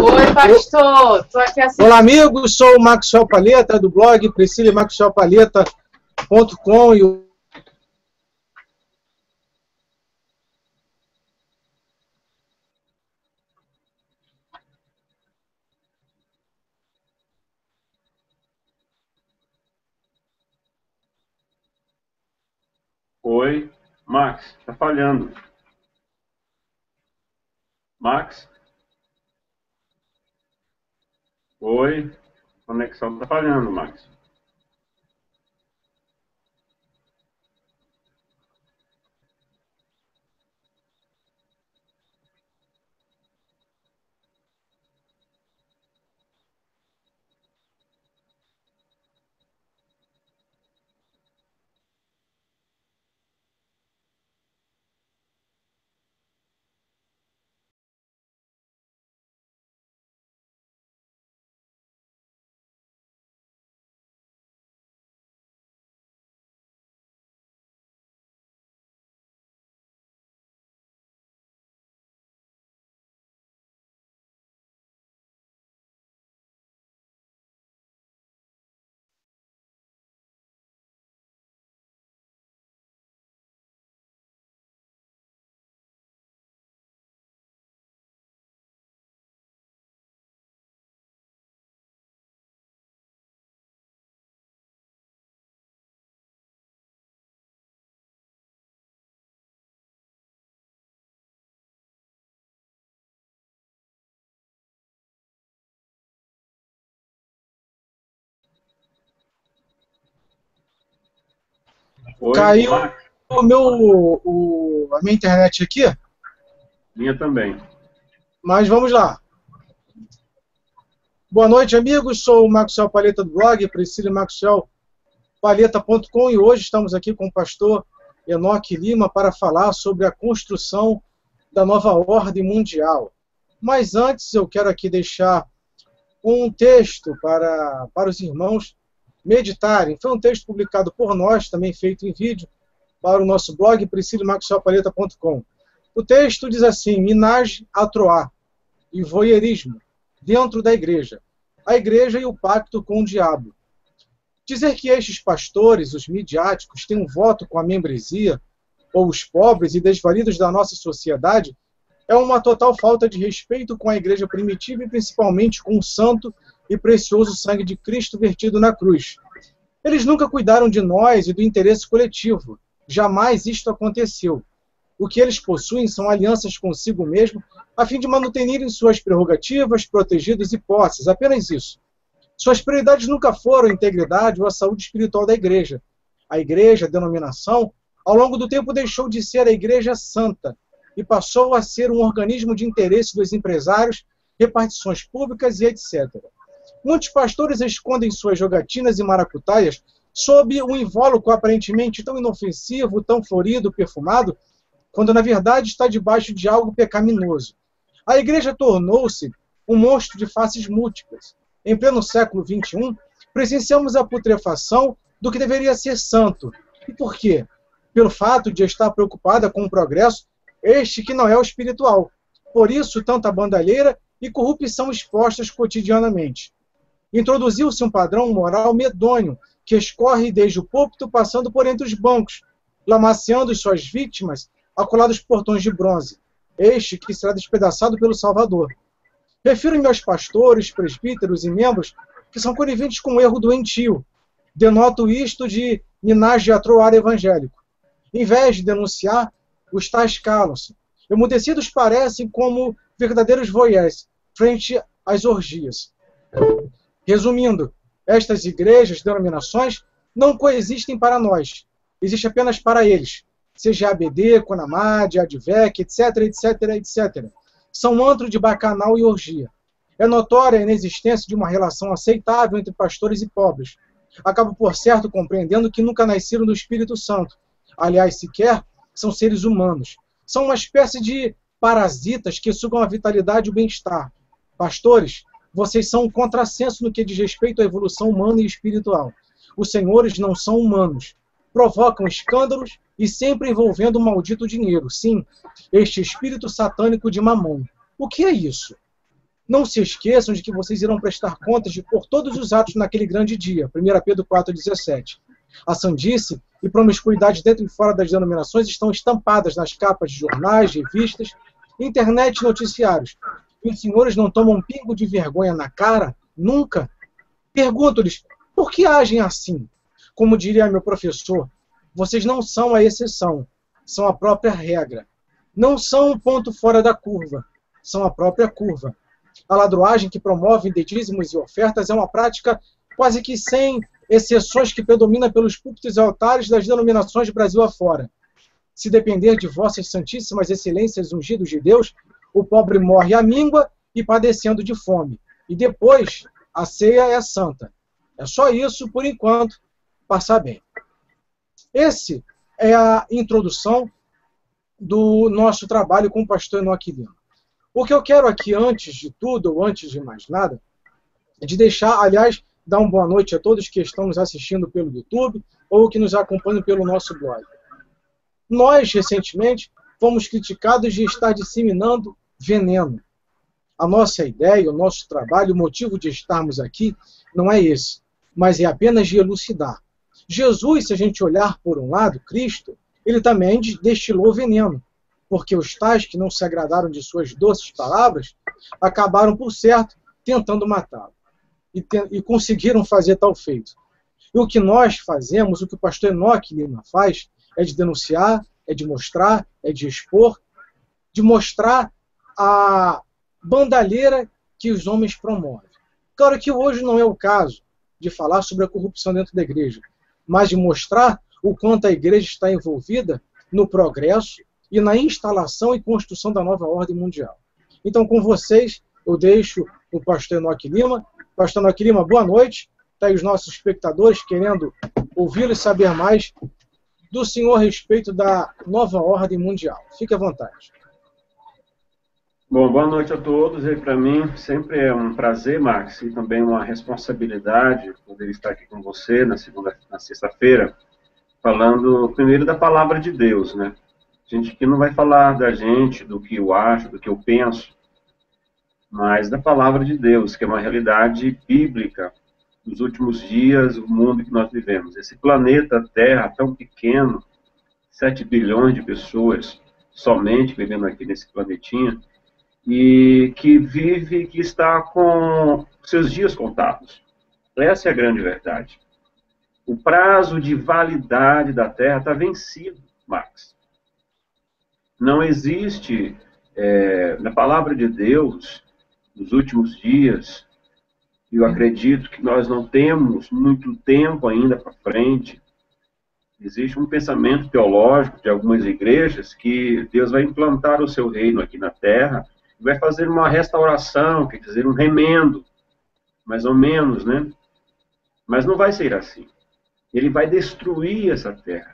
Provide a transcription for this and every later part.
Oi, pastor. Estou aqui assistindo. Olá, amigos. Sou o Maxwell Palheta, do blog priscilimaxwellpalheta.com e Oi, Max, tá falhando. Max? Oi, conexão tá falhando, Max. Oi, caiu Max. a minha internet aqui, Minha também. mas vamos lá. Boa noite, amigos. Sou o Maxwell Palheta, do blog priscilimaxwellpalheta.com e hoje estamos aqui com o pastor Enoque Lima para falar sobre a construção da nova ordem mundial. Mas antes eu quero aqui deixar um texto para os irmãos meditarem. Foi um texto publicado por nós, também feito em vídeo, para o nosso blog priscilimaxwellpalheta.com. O texto diz assim: Minage à Troá e voyeurismo dentro da igreja, a igreja e o pacto com o diabo. Dizer que estes pastores, os midiáticos, têm um voto com a membresia, ou os pobres e desvalidos da nossa sociedade, é uma total falta de respeito com a igreja primitiva e principalmente com o santo e precioso sangue de Cristo vertido na cruz. Eles nunca cuidaram de nós e do interesse coletivo. Jamais isto aconteceu. O que eles possuem são alianças consigo mesmo, a fim de manuterem suas prerrogativas, protegidos e posses. Apenas isso. Suas prioridades nunca foram a integridade ou a saúde espiritual da igreja. A igreja, a denominação, ao longo do tempo deixou de ser a igreja santa e passou a ser um organismo de interesse dos empresários, repartições públicas e etc. Muitos pastores escondem suas jogatinas e maracutaias sob um invólucro aparentemente tão inofensivo, tão florido, perfumado, quando na verdade está debaixo de algo pecaminoso. A igreja tornou-se um monstro de faces múltiplas. Em pleno século XXI, presenciamos a putrefação do que deveria ser santo. E por quê? Pelo fato de estar preocupada com o progresso, este que não é o espiritual. Por isso, tanta bandalheira e corrupção expostas cotidianamente. Introduziu-se um padrão moral medonho, que escorre desde o púlpito, passando por entre os bancos, lamaceando suas vítimas, acolados portões de bronze. Este que será despedaçado pelo Salvador. Refiro-me aos pastores, presbíteros e membros que são coniventes com o erro doentio. Denoto isto de minage à troá evangélico. Em vez de denunciar, os tais calam-se. Emudecidos parecem como verdadeiros voyeurs frente às orgias. Resumindo, estas igrejas, denominações, não coexistem para nós. Existe apenas para eles. Seja ABD, Conamad, Advec, etc, etc, etc. São antro de bacanal e orgia. É notória a inexistência de uma relação aceitável entre pastores e pobres. Acabo, por certo, compreendendo que nunca nasceram do Espírito Santo. Aliás, sequer são seres humanos. São uma espécie de parasitas que sugam a vitalidade e o bem-estar. Pastores, vocês são um contrassenso no que diz respeito à evolução humana e espiritual. Os senhores não são humanos. Provocam escândalos e sempre envolvendo o maldito dinheiro. Sim, este espírito satânico de Mamon. O que é isso? Não se esqueçam de que vocês irão prestar contas por todos os atos naquele grande dia. 1 Pedro 4,17. A sandice e promiscuidade dentro e fora das denominações estão estampadas nas capas de jornais, revistas, internet e noticiários. E os senhores não tomam um pingo de vergonha na cara? Nunca? Pergunto-lhes, por que agem assim? Como diria meu professor, vocês não são a exceção, são a própria regra. Não são um ponto fora da curva, são a própria curva. A ladroagem que promove de dízimos e ofertas é uma prática quase que sem exceções que predomina pelos púlpitos e altares das denominações de Brasil afora. Se depender de vossas santíssimas excelências ungidos de Deus, o pobre morre à míngua e padecendo de fome. E depois, a ceia é santa. É só isso, por enquanto, passar bem. Esse é a introdução do nosso trabalho com o pastor Enoque Lima. O que eu quero aqui, antes de tudo, ou antes de mais nada, é de deixar, aliás, dar uma boa noite a todos que estão nos assistindo pelo YouTube ou que nos acompanham pelo nosso blog. Nós, recentemente, fomos criticados de estar disseminando veneno. A nossa ideia, o nosso trabalho, o motivo de estarmos aqui não é esse, mas é apenas de elucidar. Jesus, se a gente olhar por um lado, Cristo, ele também destilou veneno, porque os tais que não se agradaram de suas doces palavras acabaram, por certo, tentando matá-lo. E conseguiram fazer tal feito. E o que nós fazemos, o que o pastor Enoque Lima faz, é de denunciar, é de mostrar, é de expor, de mostrar a bandalheira que os homens promovem. Claro que hoje não é o caso de falar sobre a corrupção dentro da igreja, mas de mostrar o quanto a igreja está envolvida no progresso e na instalação e construção da nova ordem mundial. Então, com vocês, eu deixo o pastor Enoque Lima. Pastor Enoque Lima, boa noite. Está aí os nossos espectadores querendo ouvi-lo e saber mais do senhor a respeito da nova ordem mundial. Fique à vontade. Bom, boa noite a todos. E para mim sempre é um prazer, Max, e também uma responsabilidade poder estar aqui com você na sexta-feira, falando primeiro da palavra de Deus, né? A gente aqui não vai falar da gente, do que eu acho, do que eu penso, mas da palavra de Deus, que é uma realidade bíblica dos últimos dias, o mundo que nós vivemos. Esse planeta Terra tão pequeno, 7 bilhões de pessoas somente vivendo aqui nesse planetinha, e que está com seus dias contados. Essa é a grande verdade. O prazo de validade da Terra está vencido, Max. Não existe, na palavra de Deus, nos últimos dias, eu acredito que nós não temos muito tempo ainda para frente. Existe um pensamento teológico de algumas igrejas que Deus vai implantar o seu reino aqui na Terra, vai fazer uma restauração, quer dizer, um remendo, mais ou menos, né? Mas não vai ser assim. Ele vai destruir essa terra.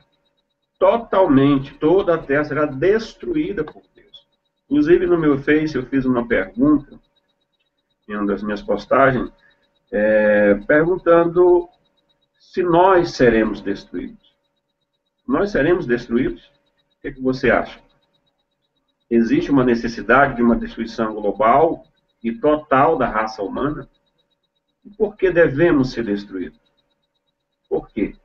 Totalmente, toda a terra será destruída por Deus. Inclusive, no meu Face, eu fiz uma pergunta, em uma das minhas postagens, perguntando se nós seremos destruídos. Nós seremos destruídos? O que você acha? Existe uma necessidade de uma destruição global e total da raça humana? E por que devemos ser destruídos? Por quê?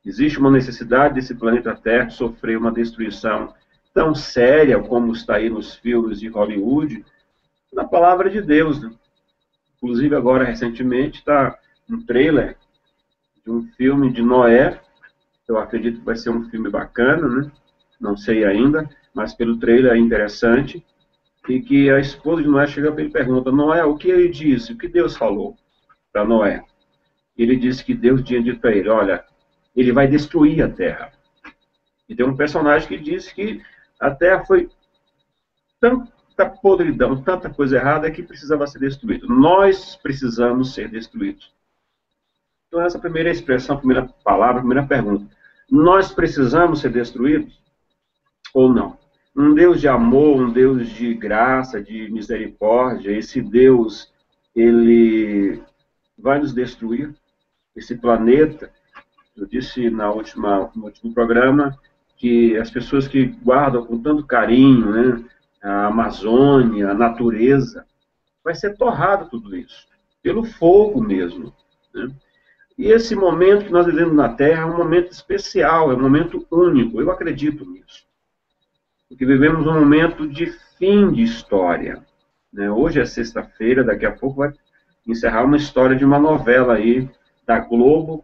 Existe uma necessidade desse planeta Terra sofrer uma destruição tão séria como está aí nos filmes de Hollywood, na palavra de Deus, né? Inclusive agora, recentemente, está um trailer de um filme de Noé. Eu acredito que vai ser um filme bacana, né? Não sei ainda, mas pelo trailer é interessante, e que a esposa de Noé chega para ele e pergunta: Noé, o que ele disse? O que Deus falou para Noé? Ele disse que Deus tinha dito para ele: olha, ele vai destruir a terra. E tem um personagem que disse que a terra foi tanta podridão, tanta coisa errada, que precisava ser destruída. Nós precisamos ser destruídos. Então essa primeira expressão, primeira palavra, primeira pergunta: nós precisamos ser destruídos ou não? Um Deus de amor, um Deus de graça, de misericórdia, esse Deus, ele vai nos destruir? Esse planeta, eu disse no último programa, que as pessoas que guardam com tanto carinho, né, a Amazônia, a natureza, vai ser torrado tudo isso, pelo fogo mesmo, né? E esse momento que nós vivemos na Terra é um momento especial, é um momento único, eu acredito nisso. Porque vivemos um momento de fim de história, né? Hoje é sexta-feira, daqui a pouco vai encerrar uma história de uma novela aí da Globo,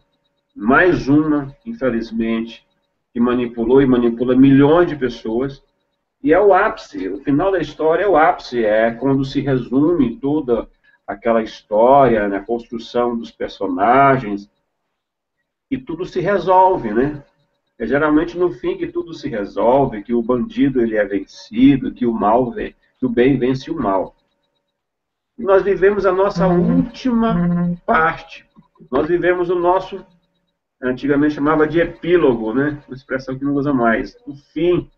mais uma, infelizmente, que manipulou e manipula milhões de pessoas, e é o ápice, o final da história é o ápice, é quando se resume toda aquela história, né, a construção dos personagens, e tudo se resolve, né? É geralmente no fim que tudo se resolve, que o bandido ele é vencido, que o mal que o bem vence o mal. E nós vivemos a nossa última parte. Nós vivemos o nosso, antigamente chamava de epílogo, né? Uma expressão que não usa mais. O fim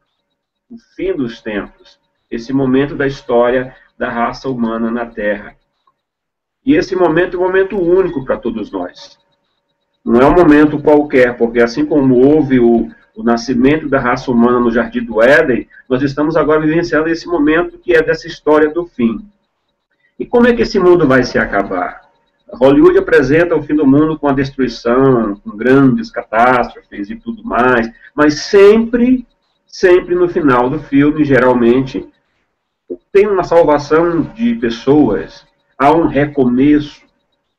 dos tempos. Esse momento da história da raça humana na Terra. E esse momento é um momento único para todos nós. Não é um momento qualquer, porque assim como houve o nascimento da raça humana no Jardim do Éden, nós estamos agora vivenciando esse momento que é dessa história do fim. E como é que esse mundo vai se acabar? Hollywood apresenta o fim do mundo com a destruição, com grandes catástrofes e tudo mais, mas sempre no final do filme, geralmente, tem uma salvação de pessoas, há um recomeço,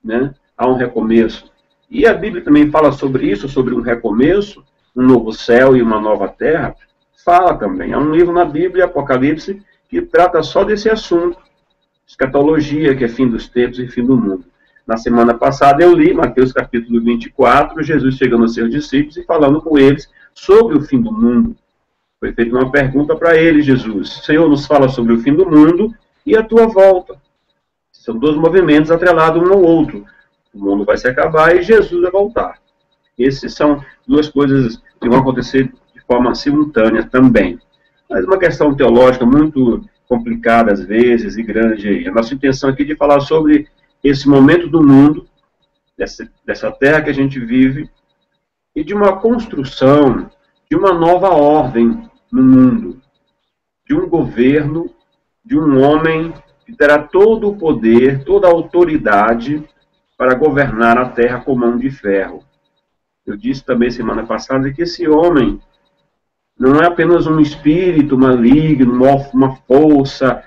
né? Há um recomeço. E a Bíblia também fala sobre isso, sobre um recomeço, um novo céu e uma nova terra. Fala também. Há um livro na Bíblia, Apocalipse, que trata só desse assunto. Escatologia, que é fim dos tempos e fim do mundo. Na semana passada eu li Mateus capítulo 24, Jesus chegando aos seus discípulos e falando com eles sobre o fim do mundo. Foi feita uma pergunta para ele, Jesus. Senhor, nos fala sobre o fim do mundo e a tua volta. São dois movimentos atrelados um ao outro. O mundo vai se acabar e Jesus vai voltar. Essas são duas coisas que vão acontecer de forma simultânea também. Mas uma questão teológica muito complicada às vezes e grande. A nossa intenção aqui é de falar sobre esse momento do mundo, dessa terra que a gente vive, e de uma construção de uma nova ordem no mundo, de um governo, de um homem que terá todo o poder, toda a autoridade para governar a terra com mão de ferro. Eu disse também semana passada que esse homem não é apenas um espírito maligno, uma força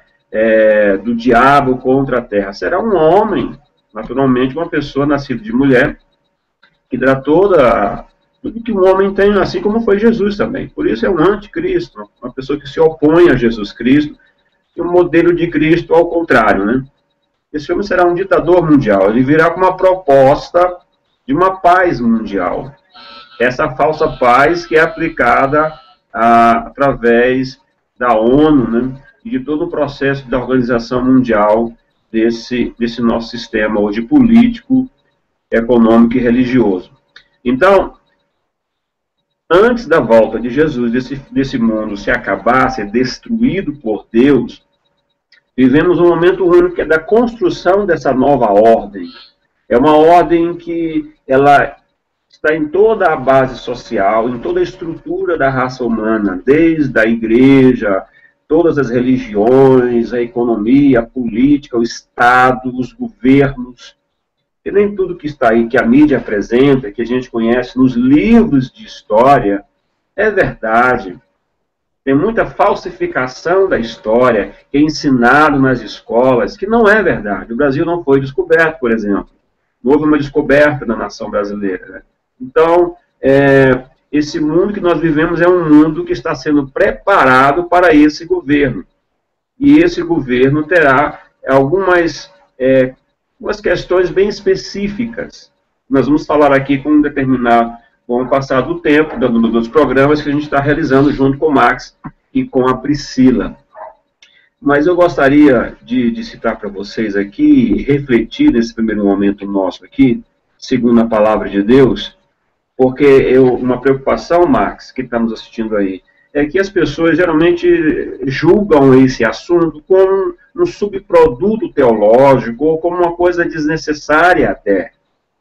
do diabo contra a terra. Será um homem, naturalmente uma pessoa nascida de mulher, que dará tudo que um homem tem, assim como foi Jesus também. Por isso é um anticristo, uma pessoa que se opõe a Jesus Cristo, e um modelo de Cristo ao contrário, né? Esse homem será um ditador mundial, ele virá com uma proposta de uma paz mundial. Essa falsa paz que é aplicada através da ONU, né, e de todo o processo da organização mundial desse nosso sistema hoje político, econômico e religioso. Então, antes da volta de Jesus, desse mundo se acabar, ser destruído por Deus, vivemos um momento único que é da construção dessa nova ordem. É uma ordem que ela está em toda a base social, em toda a estrutura da raça humana, desde a igreja, todas as religiões, a economia, a política, o Estado, os governos. E nem tudo que está aí, que a mídia apresenta, que a gente conhece nos livros de história, é verdade. Tem muita falsificação da história que é ensinado nas escolas, que não é verdade. O Brasil não foi descoberto, por exemplo. Não houve uma descoberta da nação brasileira, né? Então, esse mundo que nós vivemos é um mundo que está sendo preparado para esse governo. E esse governo terá algumas questões bem específicas. Nós vamos falar aqui com o passar do tempo, dos programas que a gente está realizando junto com o Max e com a Priscila. Mas eu gostaria de citar para vocês aqui, refletir nesse primeiro momento nosso aqui, segundo a palavra de Deus, porque uma preocupação, Max, que está nos assistindo aí, é que as pessoas geralmente julgam esse assunto como um subproduto teológico ou como uma coisa desnecessária até,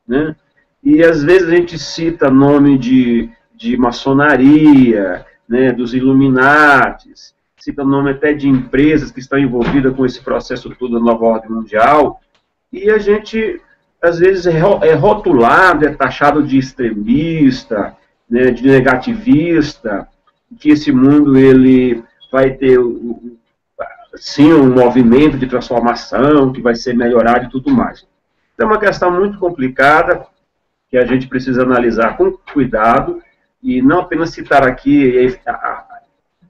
né? E às vezes a gente cita nome de maçonaria, né, dos Illuminatis, cita o nome até de empresas que estão envolvidas com esse processo todo da nova ordem mundial, e a gente, às vezes, é rotulado, é taxado de extremista, né, de negativista, que esse mundo ele vai ter, sim, um movimento de transformação, que vai ser melhorado e tudo mais. Então, é uma questão muito complicada, que a gente precisa analisar com cuidado, e não apenas citar aqui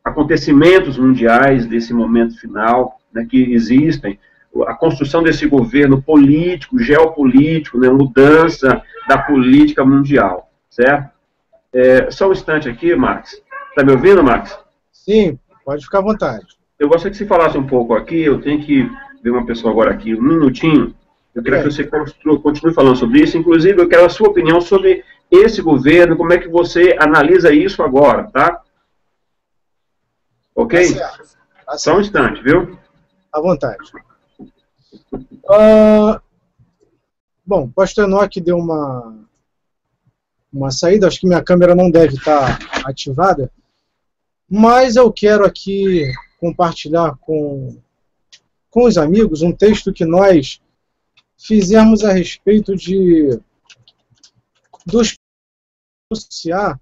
acontecimentos mundiais desse momento final, né, que existem, a construção desse governo político, geopolítico, né, mudança da política mundial, certo? Só um instante aqui, Max. Está me ouvindo, Max? Sim, pode ficar à vontade. Eu gostaria que você falasse um pouco aqui, eu tenho que ver uma pessoa agora aqui, um minutinho. Eu queria que você continue falando sobre isso, inclusive eu quero a sua opinião sobre esse governo, como é que você analisa isso agora, tá? Ok? Tá certo. Só um instante, viu? À vontade. Bom, o pastor Enoque deu uma saída, acho que minha câmera não deve estar ativada, mas eu quero aqui compartilhar com os amigos um texto que nós fizemos a respeito dos anunciar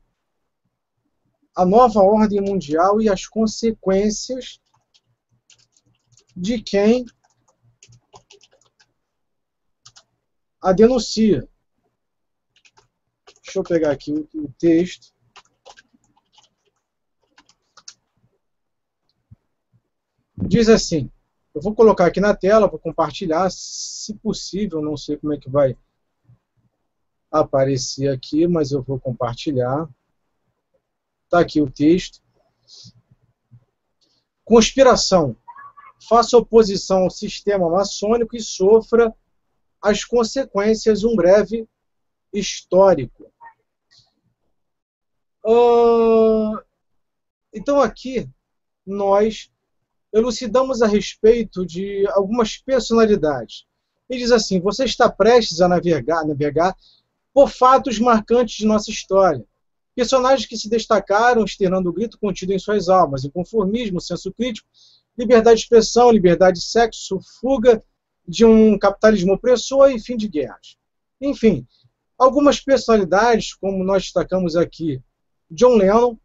a nova ordem mundial e as consequências de quem a denuncia. Deixa eu pegar aqui o texto. Diz assim, eu vou colocar aqui na tela, vou compartilhar, se possível, não sei como é que vai aparecer aqui, mas eu vou compartilhar. Está aqui o texto. Conspiração. Faça oposição ao sistema maçônico e sofra as consequências, um breve histórico. Então aqui nós elucidamos a respeito de algumas personalidades. Ele diz assim, você está prestes a navegar por fatos marcantes de nossa história. Personagens que se destacaram externando o grito contido em suas almas, inconformismo, senso crítico, liberdade de expressão, liberdade de sexo, fuga de um capitalismo opressor e fim de guerras. Enfim, algumas personalidades, como nós destacamos aqui, John Lennon,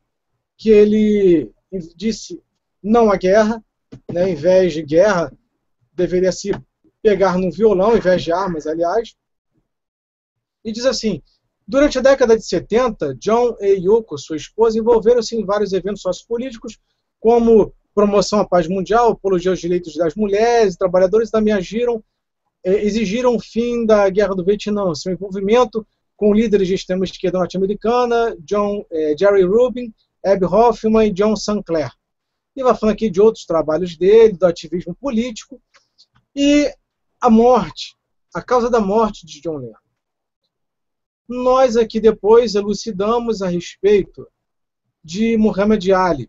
que ele disse não à guerra, né, em vez de guerra, deveria se pegar no violão, em vez de armas, aliás. E diz assim, durante a década de 70, John e Yoko, sua esposa, envolveram-se em vários eventos sociopolíticos, como promoção à paz mundial, apologia aos direitos das mulheres e trabalhadores, também exigiram o fim da Guerra do Vietnã. Seu envolvimento com líderes de extrema esquerda norte-americana, Jerry Rubin, Abby Hoffman e John Sinclair. E vai falando aqui de outros trabalhos dele, do ativismo político, e a causa da morte de John Lennon. Nós aqui depois elucidamos a respeito de Muhammad Ali,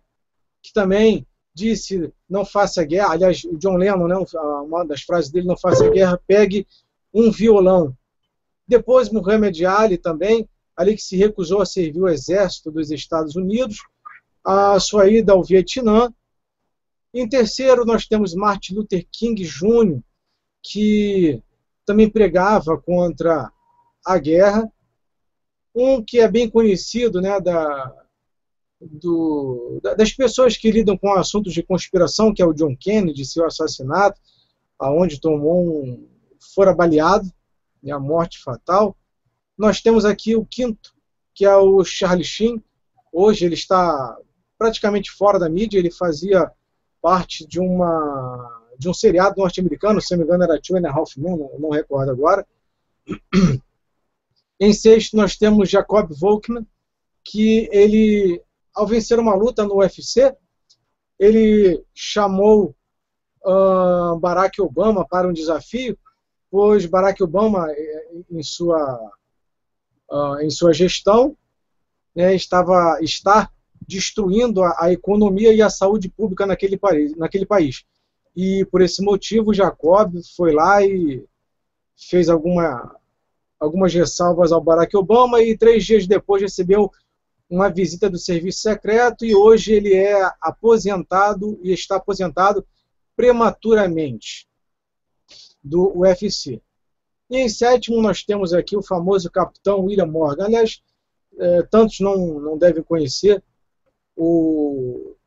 que também disse, não faça guerra, aliás, o John Lennon, né, uma das frases dele, não faça guerra, pegue um violão. Depois Muhammad Ali também, ali que se recusou a servir o exército dos Estados Unidos, a sua ida ao Vietnã. Em terceiro, nós temos Martin Luther King Jr., que também pregava contra a guerra. Um que é bem conhecido, né, das pessoas que lidam com assuntos de conspiração, que é o John Kennedy, seu assassinato, aonde fora baleado, né, a morte fatal. Nós temos aqui o quinto, que é o Charlie Sheen. Hoje ele está praticamente fora da mídia, ele fazia parte de um seriado norte-americano, se não me engano era Two and a Half Men, não recordo agora. Em sexto, nós temos Jacob Volkmann, que ele, ao vencer uma luta no UFC, ele chamou Barack Obama para um desafio, pois Barack Obama, em sua gestão, né, está destruindo a economia e a saúde pública naquele país. E, por esse motivo, Jacob foi lá e fez algumas ressalvas ao Barack Obama e 3 dias depois recebeu uma visita do serviço secreto e hoje ele é aposentado e está aposentado prematuramente do UFC. E em sétimo nós temos aqui o famoso capitão William Morgan. Aliás, tantos não devem conhecer o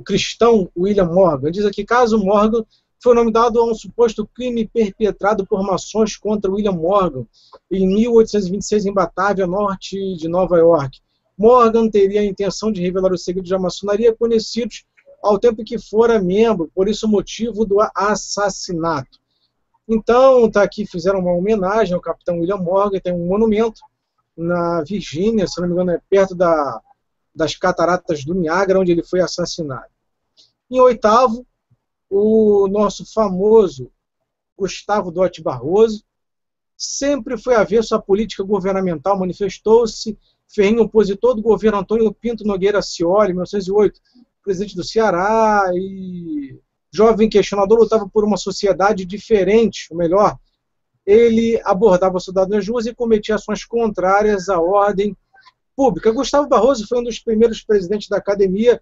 cristão William Morgan. Diz aqui, caso Morgan foi o nome dado a um suposto crime perpetrado por maçons contra William Morgan em 1826 em Batávia, norte de Nova York. Morgan teria a intenção de revelar os segredos da maçonaria conhecidos ao tempo que fora membro, por isso o motivo do assassinato. Então, tá aqui, fizeram uma homenagem ao capitão William Morgan, tem um monumento na Virgínia, se não me engano é perto das cataratas do Niágara, onde ele foi assassinado. Em oitavo, o nosso famoso Gustavo Dotti Barroso sempre foi avesso à política governamental, manifestou-se ferrenho opositor do governo Antônio Pinto Nogueira Scioli, em 1908, presidente do Ceará, e jovem questionador, lutava por uma sociedade diferente, ou melhor, ele abordava a sociedade nas ruas e cometia ações contrárias à ordem pública. Gustavo Barroso foi um dos primeiros presidentes da Academia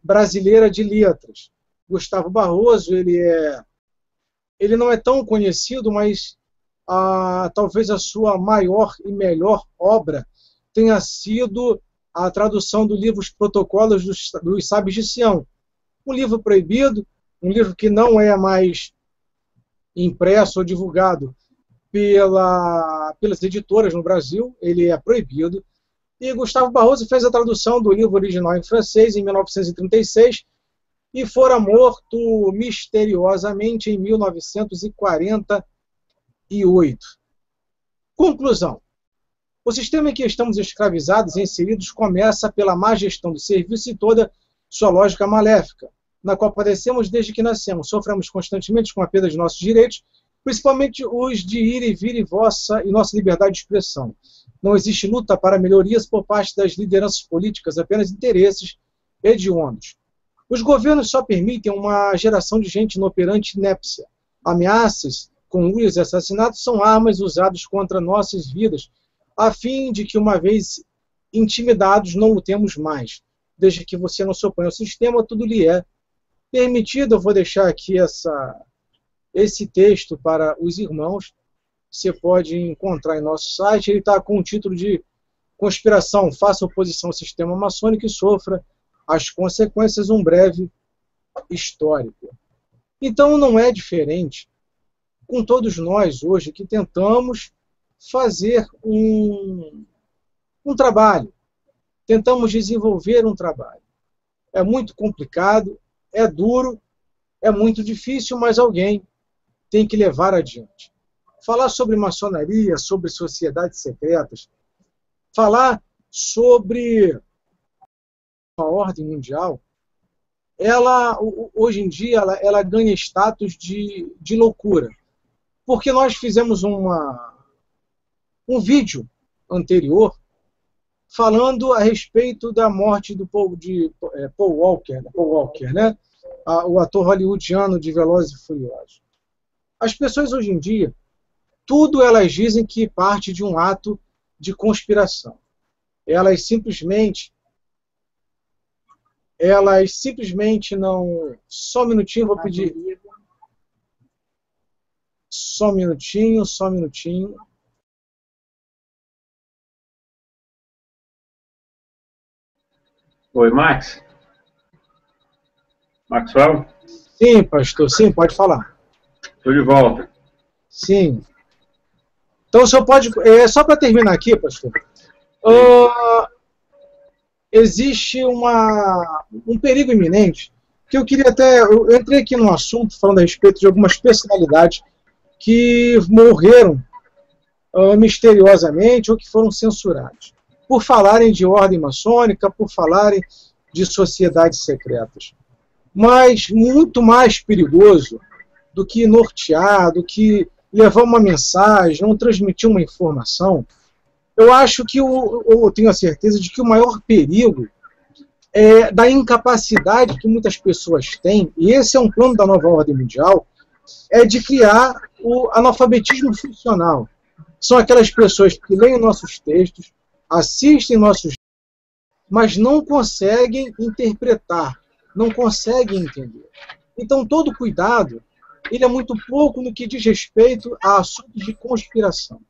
Brasileira de Letras. Gustavo Barroso, ele não é tão conhecido, mas talvez a sua maior e melhor obra tenha sido a tradução do livro Os Protocolos dos Sábios de Sião. Um livro proibido, um livro que não é mais impresso ou divulgado pelas editoras no Brasil, ele é proibido. E Gustavo Barroso fez a tradução do livro original em francês em 1936 e fora morto misteriosamente em 1948. Conclusão. O sistema em que estamos escravizados e inseridos começa pela má gestão do serviço e toda sua lógica maléfica, na qual padecemos desde que nascemos. Sofremos constantemente com a perda de nossos direitos, principalmente os de ir e vir e nossa liberdade de expressão. Não existe luta para melhorias por parte das lideranças políticas, apenas interesses hediondos. Os governos só permitem uma geração de gente inoperante e inépcia. Ameaças, conluios e assassinatos são armas usadas contra nossas vidas, a fim de que, uma vez intimidados, não lutemos mais. Desde que você não se opõe ao sistema, tudo lhe é permitido. Eu vou deixar aqui esse texto para os irmãos. Você pode encontrar em nosso site. Ele está com o título de Conspiração, faça oposição ao sistema maçônico e sofra as consequências, um breve histórico. Então não é diferente com todos nós hoje que tentamos fazer um trabalho, tentamos desenvolver um trabalho. É muito complicado, é duro, é muito difícil, mas alguém tem que levar adiante. Falar sobre maçonaria, sobre sociedades secretas, falar sobre a ordem mundial, hoje em dia, ela ganha status de loucura. Porque nós fizemos um vídeo anterior falando a respeito da morte do Paul Walker, né? O ator hollywoodiano de Velozes e Furiosos. As pessoas hoje em dia, tudo elas dizem que parte de um ato de conspiração. Elas simplesmente não... Só um minutinho, vou pedir... Só um minutinho. Oi, Max? Maxwell? Sim, pastor, sim, pode falar. Estou de volta. Sim. Então, o senhor pode... só para terminar aqui, pastor, existe um perigo iminente, que eu queria até... Eu entrei aqui num assunto falando a respeito de algumas personalidades que morreram misteriosamente ou que foram censurados, por falarem de ordem maçônica, por falarem de sociedades secretas. Mas muito mais perigoso do que nortear, do que levar uma mensagem, não transmitir uma informação, eu acho que eu tenho a certeza de que o maior perigo é da incapacidade que muitas pessoas têm, e esse é um plano da nova ordem mundial, é de criar o analfabetismo funcional. São aquelas pessoas que leem nossos textos, assistem nossos, mas não conseguem interpretar, não conseguem entender. Então, todo cuidado, ele é muito pouco no que diz respeito a assuntos de conspiração.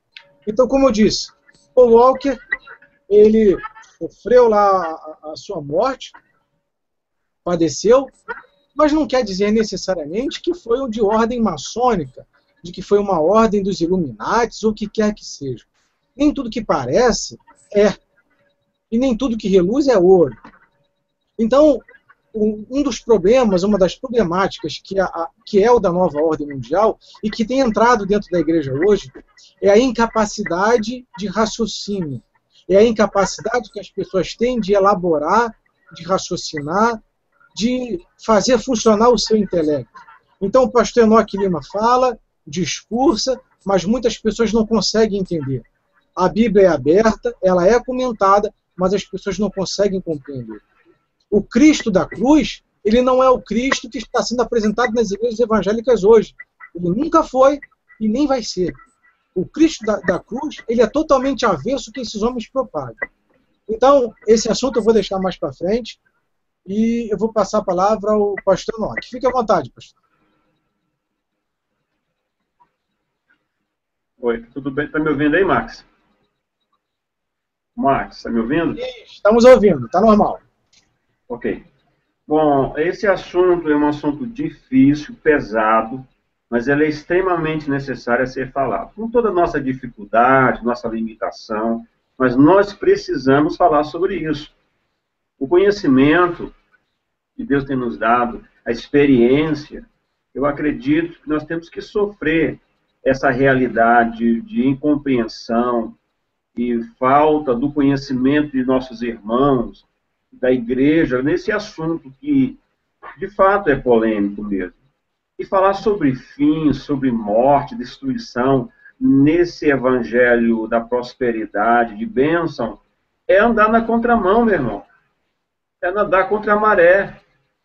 Então, como eu disse, Paul Walker, ele sofreu lá a sua morte, padeceu, mas não quer dizer necessariamente que foi de ordem maçônica, de que foi uma ordem dos Illuminatis, ou o que quer que seja. Nem tudo que parece é, e nem tudo que reluz é ouro. Então, um dos problemas, uma das problemáticas que é o da nova ordem mundial e que tem entrado dentro da igreja hoje é a incapacidade de raciocínio. É a incapacidade que as pessoas têm de elaborar, de raciocinar, de fazer funcionar o seu intelecto. Então o pastor Enoque Lima fala, discursa, mas muitas pessoas não conseguem entender. A Bíblia é aberta, ela é comentada, mas as pessoas não conseguem compreender. O Cristo da cruz, ele não é o Cristo que está sendo apresentado nas igrejas evangélicas hoje. Ele nunca foi e nem vai ser. O Cristo da cruz, ele é totalmente avesso que esses homens propagam. Então, esse assunto eu vou deixar mais para frente e eu vou passar a palavra ao pastor Enoque. Fique à vontade, pastor. Oi, tudo bem? Está me ouvindo aí, Max? Max, está me ouvindo? Estamos ouvindo, está normal. Ok. Bom, esse assunto é um assunto difícil, pesado, mas ele é extremamente necessário a ser falado. Com toda a nossa dificuldade, nossa limitação, mas nós precisamos falar sobre isso. O conhecimento que Deus tem nos dado, a experiência, eu acredito que nós temos que sofrer essa realidade de incompreensão e falta do conhecimento de nossos irmãos, da igreja, nesse assunto que, de fato, é polêmico mesmo. E falar sobre fim, sobre morte, destruição, nesse evangelho da prosperidade, de bênção, é andar na contramão, meu irmão. É nadar contra a maré.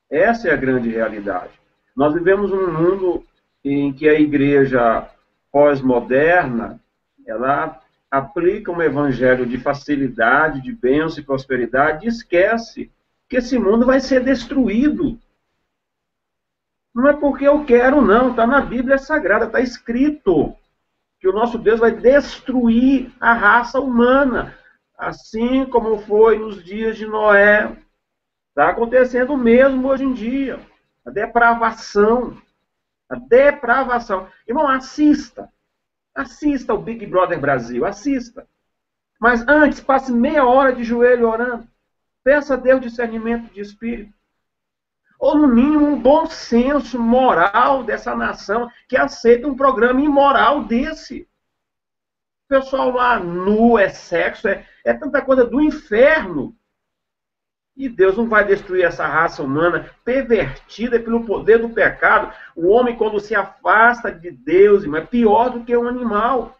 Essa é a grande realidade. Nós vivemos um mundo em que a igreja pós-moderna, ela aplica um evangelho de facilidade, de bênção e prosperidade, e esquece que esse mundo vai ser destruído. Não é porque eu quero, não. Está na Bíblia Sagrada, está escrito que o nosso Deus vai destruir a raça humana, assim como foi nos dias de Noé. Está acontecendo mesmo hoje em dia. A depravação. A depravação. Irmão, assista. Assista o Big Brother Brasil. Assista. Mas antes, passe meia hora de joelho orando. Peça a Deus discernimento de espírito. Ou, no mínimo, um bom senso moral dessa nação que aceita um programa imoral desse. O pessoal lá nu, é sexo, é tanta coisa do inferno. E Deus não vai destruir essa raça humana pervertida pelo poder do pecado. O homem, quando se afasta de Deus, é pior do que um animal.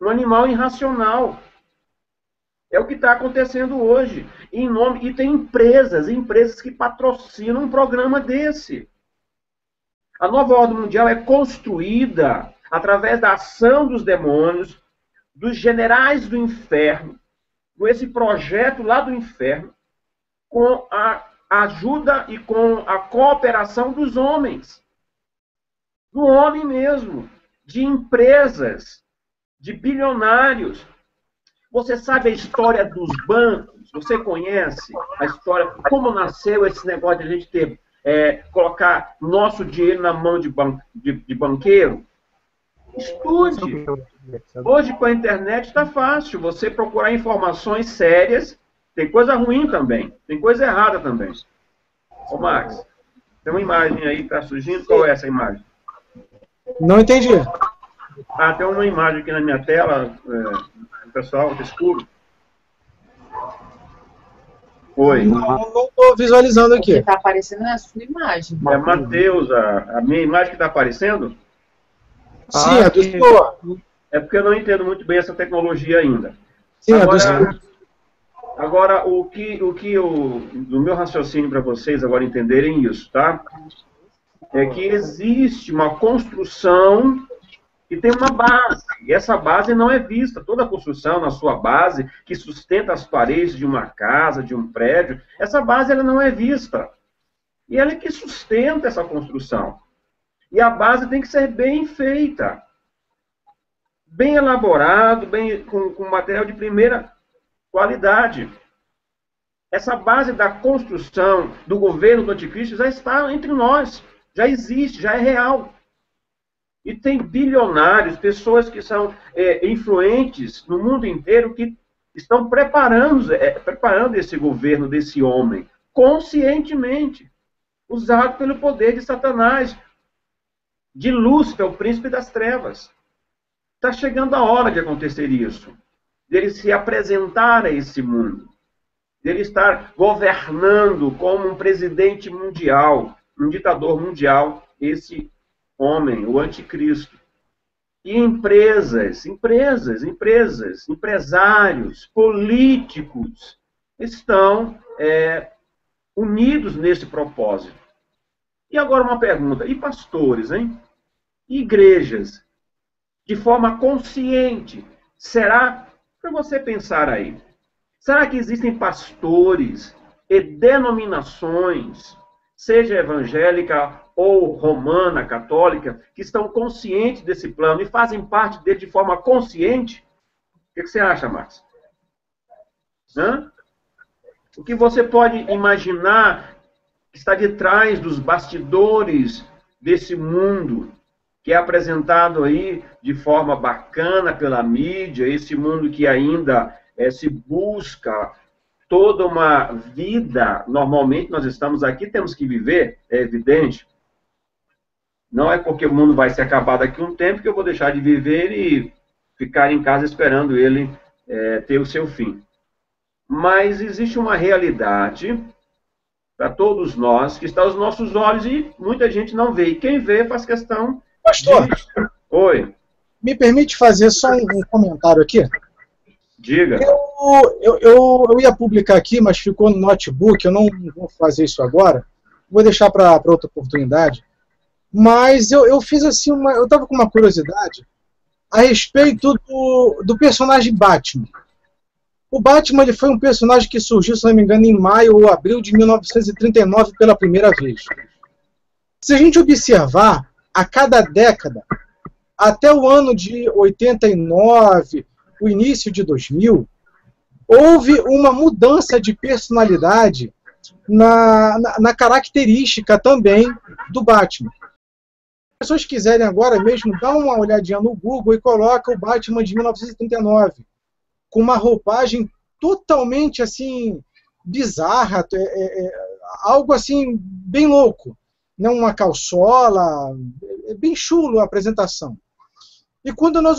Um animal irracional. É o que está acontecendo hoje. E tem empresas que patrocinam um programa desse. A nova ordem mundial é construída através da ação dos demônios, dos generais do inferno, com esse projeto lá do inferno, com a ajuda e com a cooperação dos homens. Do homem mesmo, de empresas, de bilionários. Você sabe a história dos bancos? Você conhece a história, como nasceu esse negócio de a gente colocar nosso dinheiro na mão de banqueiro? Estude. Hoje, com a internet, está fácil. Você procurar informações sérias. Tem coisa ruim também. Tem coisa errada também. Ô, Max, tem uma imagem aí que está surgindo. Qual é essa imagem? Não entendi. Ah, tem uma imagem aqui na minha tela. Pessoal, tá escuro. Oi. Não estou visualizando aqui. O que está aparecendo é a sua imagem. É Mateus, a minha imagem que está aparecendo? Sim, é do senhor. É porque eu não entendo muito bem essa tecnologia ainda. Sim, é do senhor. Agora, do meu raciocínio para vocês agora entenderem isso, tá? É que existe uma construção que tem uma base, e essa base não é vista. Toda construção, na sua base, que sustenta as paredes de uma casa, de um prédio, essa base ela não é vista. E ela é que sustenta essa construção. E a base tem que ser bem feita, bem elaborado, com material de primeira qualidade. Essa base da construção do governo do anticristo já está entre nós, já existe, já é real. E tem bilionários, pessoas que são influentes no mundo inteiro que estão preparando esse governo desse homem, conscientemente, usado pelo poder de Satanás, de Lúcifer, o príncipe das trevas. Está chegando a hora de acontecer isso, dele se apresentar a esse mundo, dele estar governando como um presidente mundial, um ditador mundial, esse homem, o anticristo. E empresários, políticos estão unidos nesse propósito. E agora uma pergunta, e pastores, hein? E igrejas, de forma consciente, será, para você pensar aí, será que existem pastores e denominações, seja evangélica ou romana, católica, que estão conscientes desse plano e fazem parte dele de forma consciente? O que você acha, Márcio? O que você pode imaginar que está de trás dos bastidores desse mundo que é apresentado aí de forma bacana pela mídia, esse mundo que ainda se busca toda uma vida? Normalmente nós estamos aqui, temos que viver, é evidente. Não é porque o mundo vai se acabar daqui a um tempo que eu vou deixar de viver e ficar em casa esperando ele ter o seu fim. Mas existe uma realidade para todos nós que está aos nossos olhos e muita gente não vê. E quem vê faz questão... Pastor, oi. Me permite fazer só um comentário aqui? Diga. Eu ia publicar aqui, mas ficou no notebook, eu não vou fazer isso agora. Vou deixar para outra oportunidade. Mas eu fiz assim, eu estava com uma curiosidade a respeito do personagem Batman. O Batman ele foi um personagem que surgiu, se não me engano, em maio ou abril de 1939 pela primeira vez. Se a gente observar, a cada década, até o ano de 89, o início de 2000, houve uma mudança de personalidade na característica também do Batman. Se as pessoas quiserem agora mesmo, dá uma olhadinha no Google e coloca o Batman de 1939, com uma roupagem totalmente assim, bizarra, algo assim, bem louco. Não uma calçola, bem chulo a apresentação. E quando nós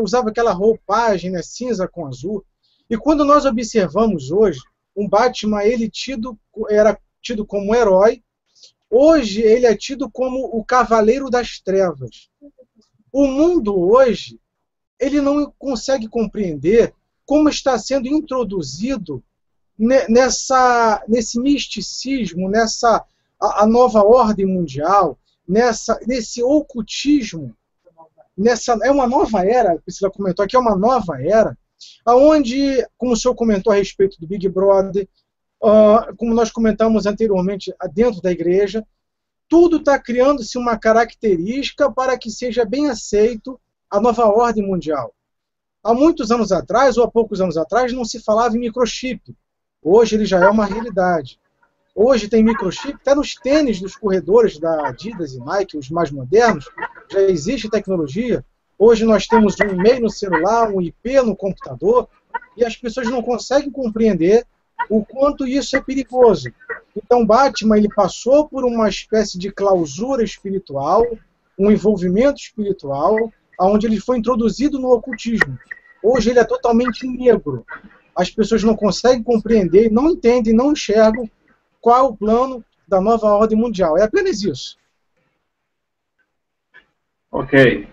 usava aquela roupagem, né, cinza com azul, e quando nós observamos hoje, um Batman ele era tido como herói, hoje ele é tido como o cavaleiro das trevas. O mundo hoje, ele não consegue compreender como está sendo introduzido nesse misticismo, a nova ordem mundial, nesse ocultismo, é uma nova era, a Priscila comentou aqui, é uma nova era, onde, como o senhor comentou a respeito do Big Brother, como nós comentamos anteriormente, dentro da igreja, tudo está criando-se uma característica para que seja bem aceito a nova ordem mundial. Há muitos anos atrás, ou há poucos anos atrás, não se falava em microchip. Hoje ele já é uma realidade. Hoje tem microchip, até nos tênis dos corredores da Adidas e Nike, os mais modernos, já existe tecnologia. Hoje nós temos um e-mail no celular, um IP no computador, e as pessoas não conseguem compreender o quanto isso é perigoso. Então Batman ele passou por uma espécie de clausura espiritual, um envolvimento espiritual, onde ele foi introduzido no ocultismo. Hoje ele é totalmente negro. As pessoas não conseguem compreender, não entendem, não enxergam qual é o plano da nova ordem mundial. É apenas isso. Ok.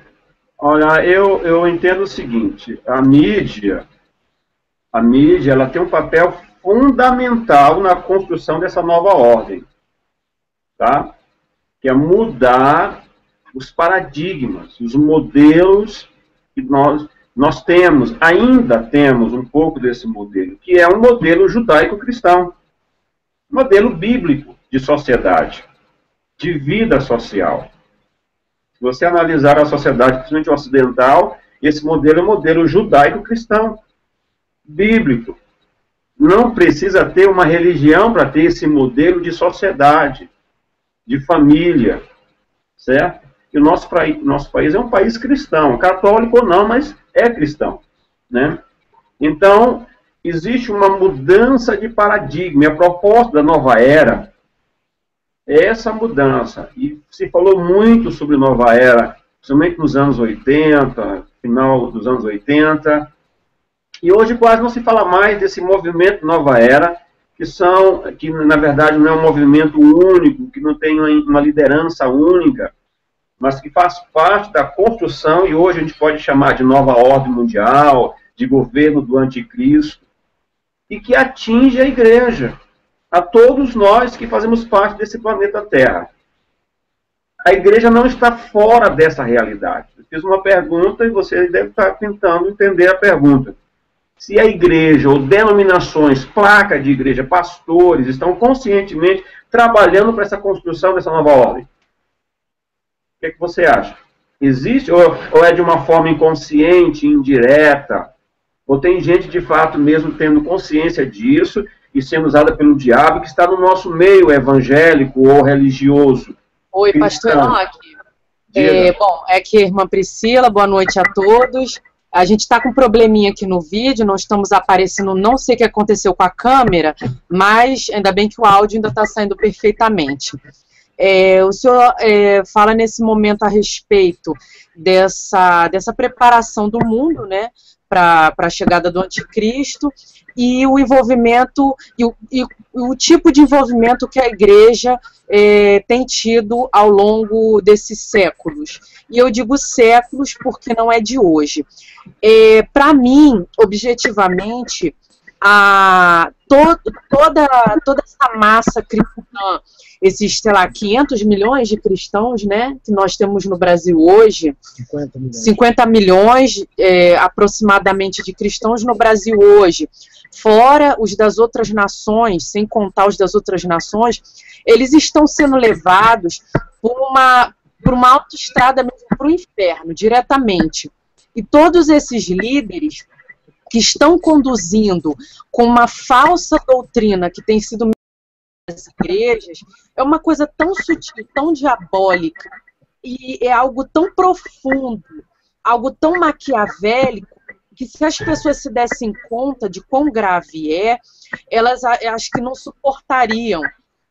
Olha, eu entendo o seguinte, a mídia ela tem um papel fundamental na construção dessa nova ordem, tá? Que é mudar os paradigmas, os modelos que nós temos, ainda temos um pouco desse modelo, que é um modelo judaico-cristão, modelo bíblico de sociedade, de vida social. Se você analisar a sociedade, principalmente ocidental, esse modelo é um modelo judaico-cristão, bíblico. Não precisa ter uma religião para ter esse modelo de sociedade, de família, certo? E o nosso país é um país cristão, católico ou não, mas é cristão, né? Então, existe uma mudança de paradigma. E a proposta da nova era é essa mudança. E se falou muito sobre nova era, principalmente nos anos 80, final dos anos 80, e hoje quase não se fala mais desse movimento nova era, que na verdade não é um movimento único, que não tem uma liderança única, mas que faz parte da construção, e hoje a gente pode chamar de nova ordem mundial, de governo do anticristo, e que atinge a igreja, a todos nós que fazemos parte desse planeta Terra. A igreja não está fora dessa realidade. Eu fiz uma pergunta e você deve estar tentando entender a pergunta. Se a igreja ou denominações, placa de igreja, pastores, estão conscientemente trabalhando para essa construção dessa nova ordem. O que você acha? Existe ou é de uma forma inconsciente, indireta? Ou tem gente de fato mesmo tendo consciência disso e sendo usada pelo diabo que está no nosso meio evangélico ou religioso? Oi, pastor Enoque. Bom, é aqui a irmã Priscila, boa noite a todos. A gente está com um probleminha aqui no vídeo, não estamos aparecendo, não sei o que aconteceu com a câmera, mas ainda bem que o áudio ainda está saindo perfeitamente. O senhor fala nesse momento a respeito dessa preparação do mundo, né, para a chegada do anticristo e o envolvimento e o tipo de envolvimento que a igreja tem tido ao longo desses séculos. E eu digo séculos porque não é de hoje. Para mim, objetivamente, toda essa massa cristã, esses, sei lá, 500 milhões de cristãos, né, que nós temos no Brasil hoje, 50 milhões aproximadamente de cristãos no Brasil hoje, fora os das outras nações, sem contar os das outras nações, eles estão sendo levados por uma autoestrada mesmo para o inferno, diretamente. E todos esses líderes que estão conduzindo com uma falsa doutrina que tem sido nas igrejas, é uma coisa tão sutil, tão diabólica, e é algo tão profundo, algo tão maquiavélico, que se as pessoas se dessem conta de quão grave elas acho que não suportariam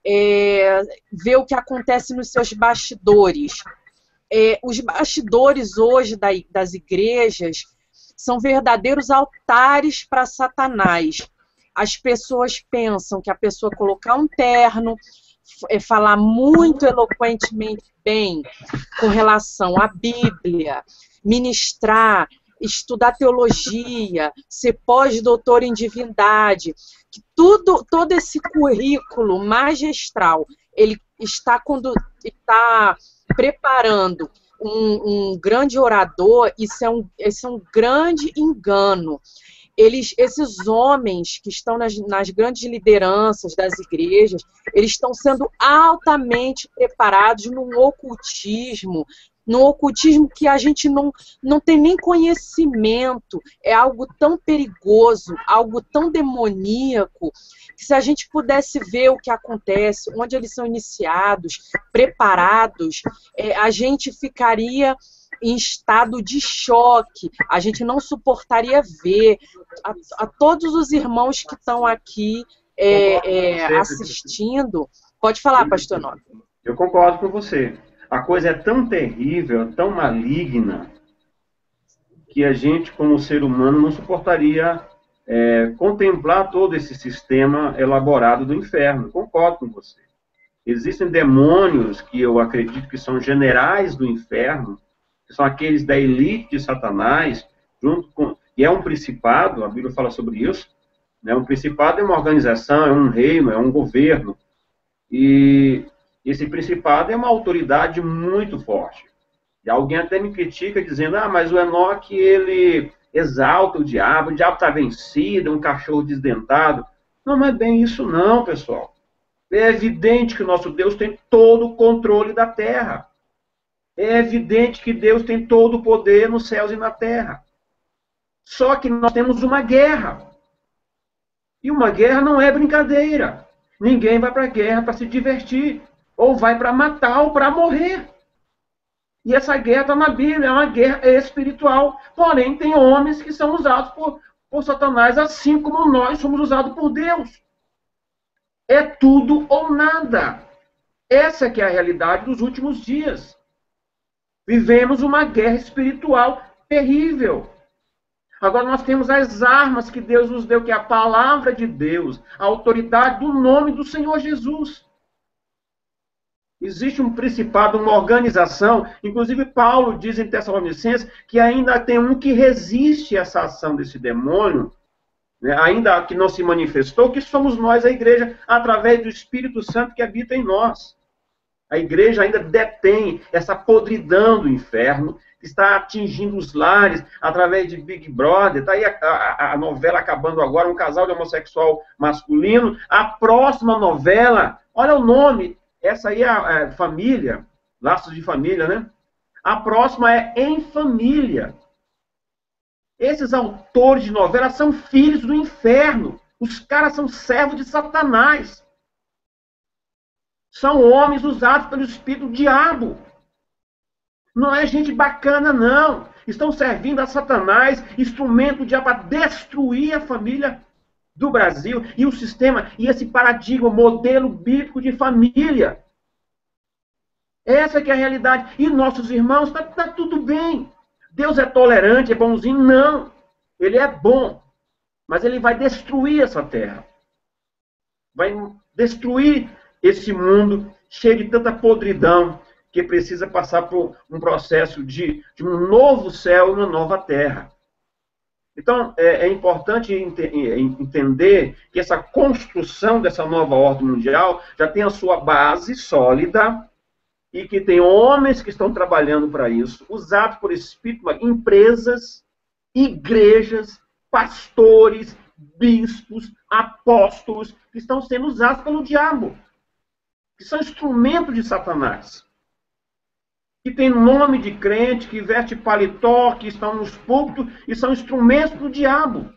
ver o que acontece nos seus bastidores. Os bastidores hoje das igrejas são verdadeiros altares para Satanás. As pessoas pensam que a pessoa colocar um terno, falar muito eloquentemente bem com relação à Bíblia, ministrar, estudar teologia, ser pós-doutor em divindade, que todo esse currículo magistral, ele está preparando um grande orador. Isso é um grande engano. Esses homens que estão nas grandes lideranças das igrejas, eles estão sendo altamente preparados num ocultismo que a gente não tem nem conhecimento. É algo tão perigoso, algo tão demoníaco, que se a gente pudesse ver o que acontece, onde eles são iniciados, preparados, a gente ficaria em estado de choque, a gente não suportaria ver. A todos os irmãos que estão aqui assistindo, pode falar, pastor Nobre. Eu concordo com você. A coisa é tão terrível, tão maligna, que a gente, como ser humano, não suportaria contemplar todo esse sistema elaborado do inferno. Concordo com você. Existem demônios que eu acredito que são generais do inferno, que são aqueles da elite de Satanás, e é um principado, a Bíblia fala sobre isso, né? Um principado é uma organização, é um reino, é um governo, e esse principado é uma autoridade muito forte. E alguém até me critica dizendo, mas o Enoque, ele exalta o diabo está vencido, é um cachorro desdentado. Não é bem isso não, pessoal. É evidente que o nosso Deus tem todo o controle da terra. É evidente que Deus tem todo o poder nos céus e na terra. Só que nós temos uma guerra. E uma guerra não é brincadeira. Ninguém vai para a guerra para se divertir. Ou vai para matar ou para morrer. E essa guerra está na Bíblia, é uma guerra espiritual. Porém, tem homens que são usados por Satanás, assim como nós somos usados por Deus. É tudo ou nada. Essa que é a realidade dos últimos dias. Vivemos uma guerra espiritual terrível. Agora nós temos as armas que Deus nos deu, que é a palavra de Deus, a autoridade do nome do Senhor Jesus. Existe um principado, uma organização, inclusive Paulo diz em Tessalonicenses que ainda tem um que resiste a essa ação desse demônio, né, ainda que não se manifestou, que somos nós, a igreja, através do Espírito Santo que habita em nós. A igreja ainda detém essa podridão do inferno, que está atingindo os lares através de Big Brother. Está aí a novela acabando agora, um casal de homossexual masculino. A próxima novela, olha o nome, essa aí é a Família, Laços de Família, né? A próxima é Em Família. Esses autores de novela são filhos do inferno. Os caras são servos de Satanás. São homens usados pelo espírito do diabo. Não é gente bacana, não. Estão servindo a Satanás, instrumento do diabo para destruir a família do Brasil e o sistema, e esse paradigma, modelo bíblico de família. Essa que é a realidade. E nossos irmãos, está tudo bem. Deus é tolerante, é bonzinho? Não. Ele é bom. Mas ele vai destruir essa terra. Vai destruir esse mundo cheio de tanta podridão que precisa passar por um processo de um novo céu e uma nova terra. Então, é importante entender que essa construção dessa nova ordem mundial já tem a sua base sólida e que tem homens que estão trabalhando para isso, usados por espírito, empresas, igrejas, pastores, bispos, apóstolos, que estão sendo usados pelo diabo, que são instrumentos de Satanás, que tem nome de crente, que veste paletó, que estão nos púlpitos, e são instrumentos do diabo.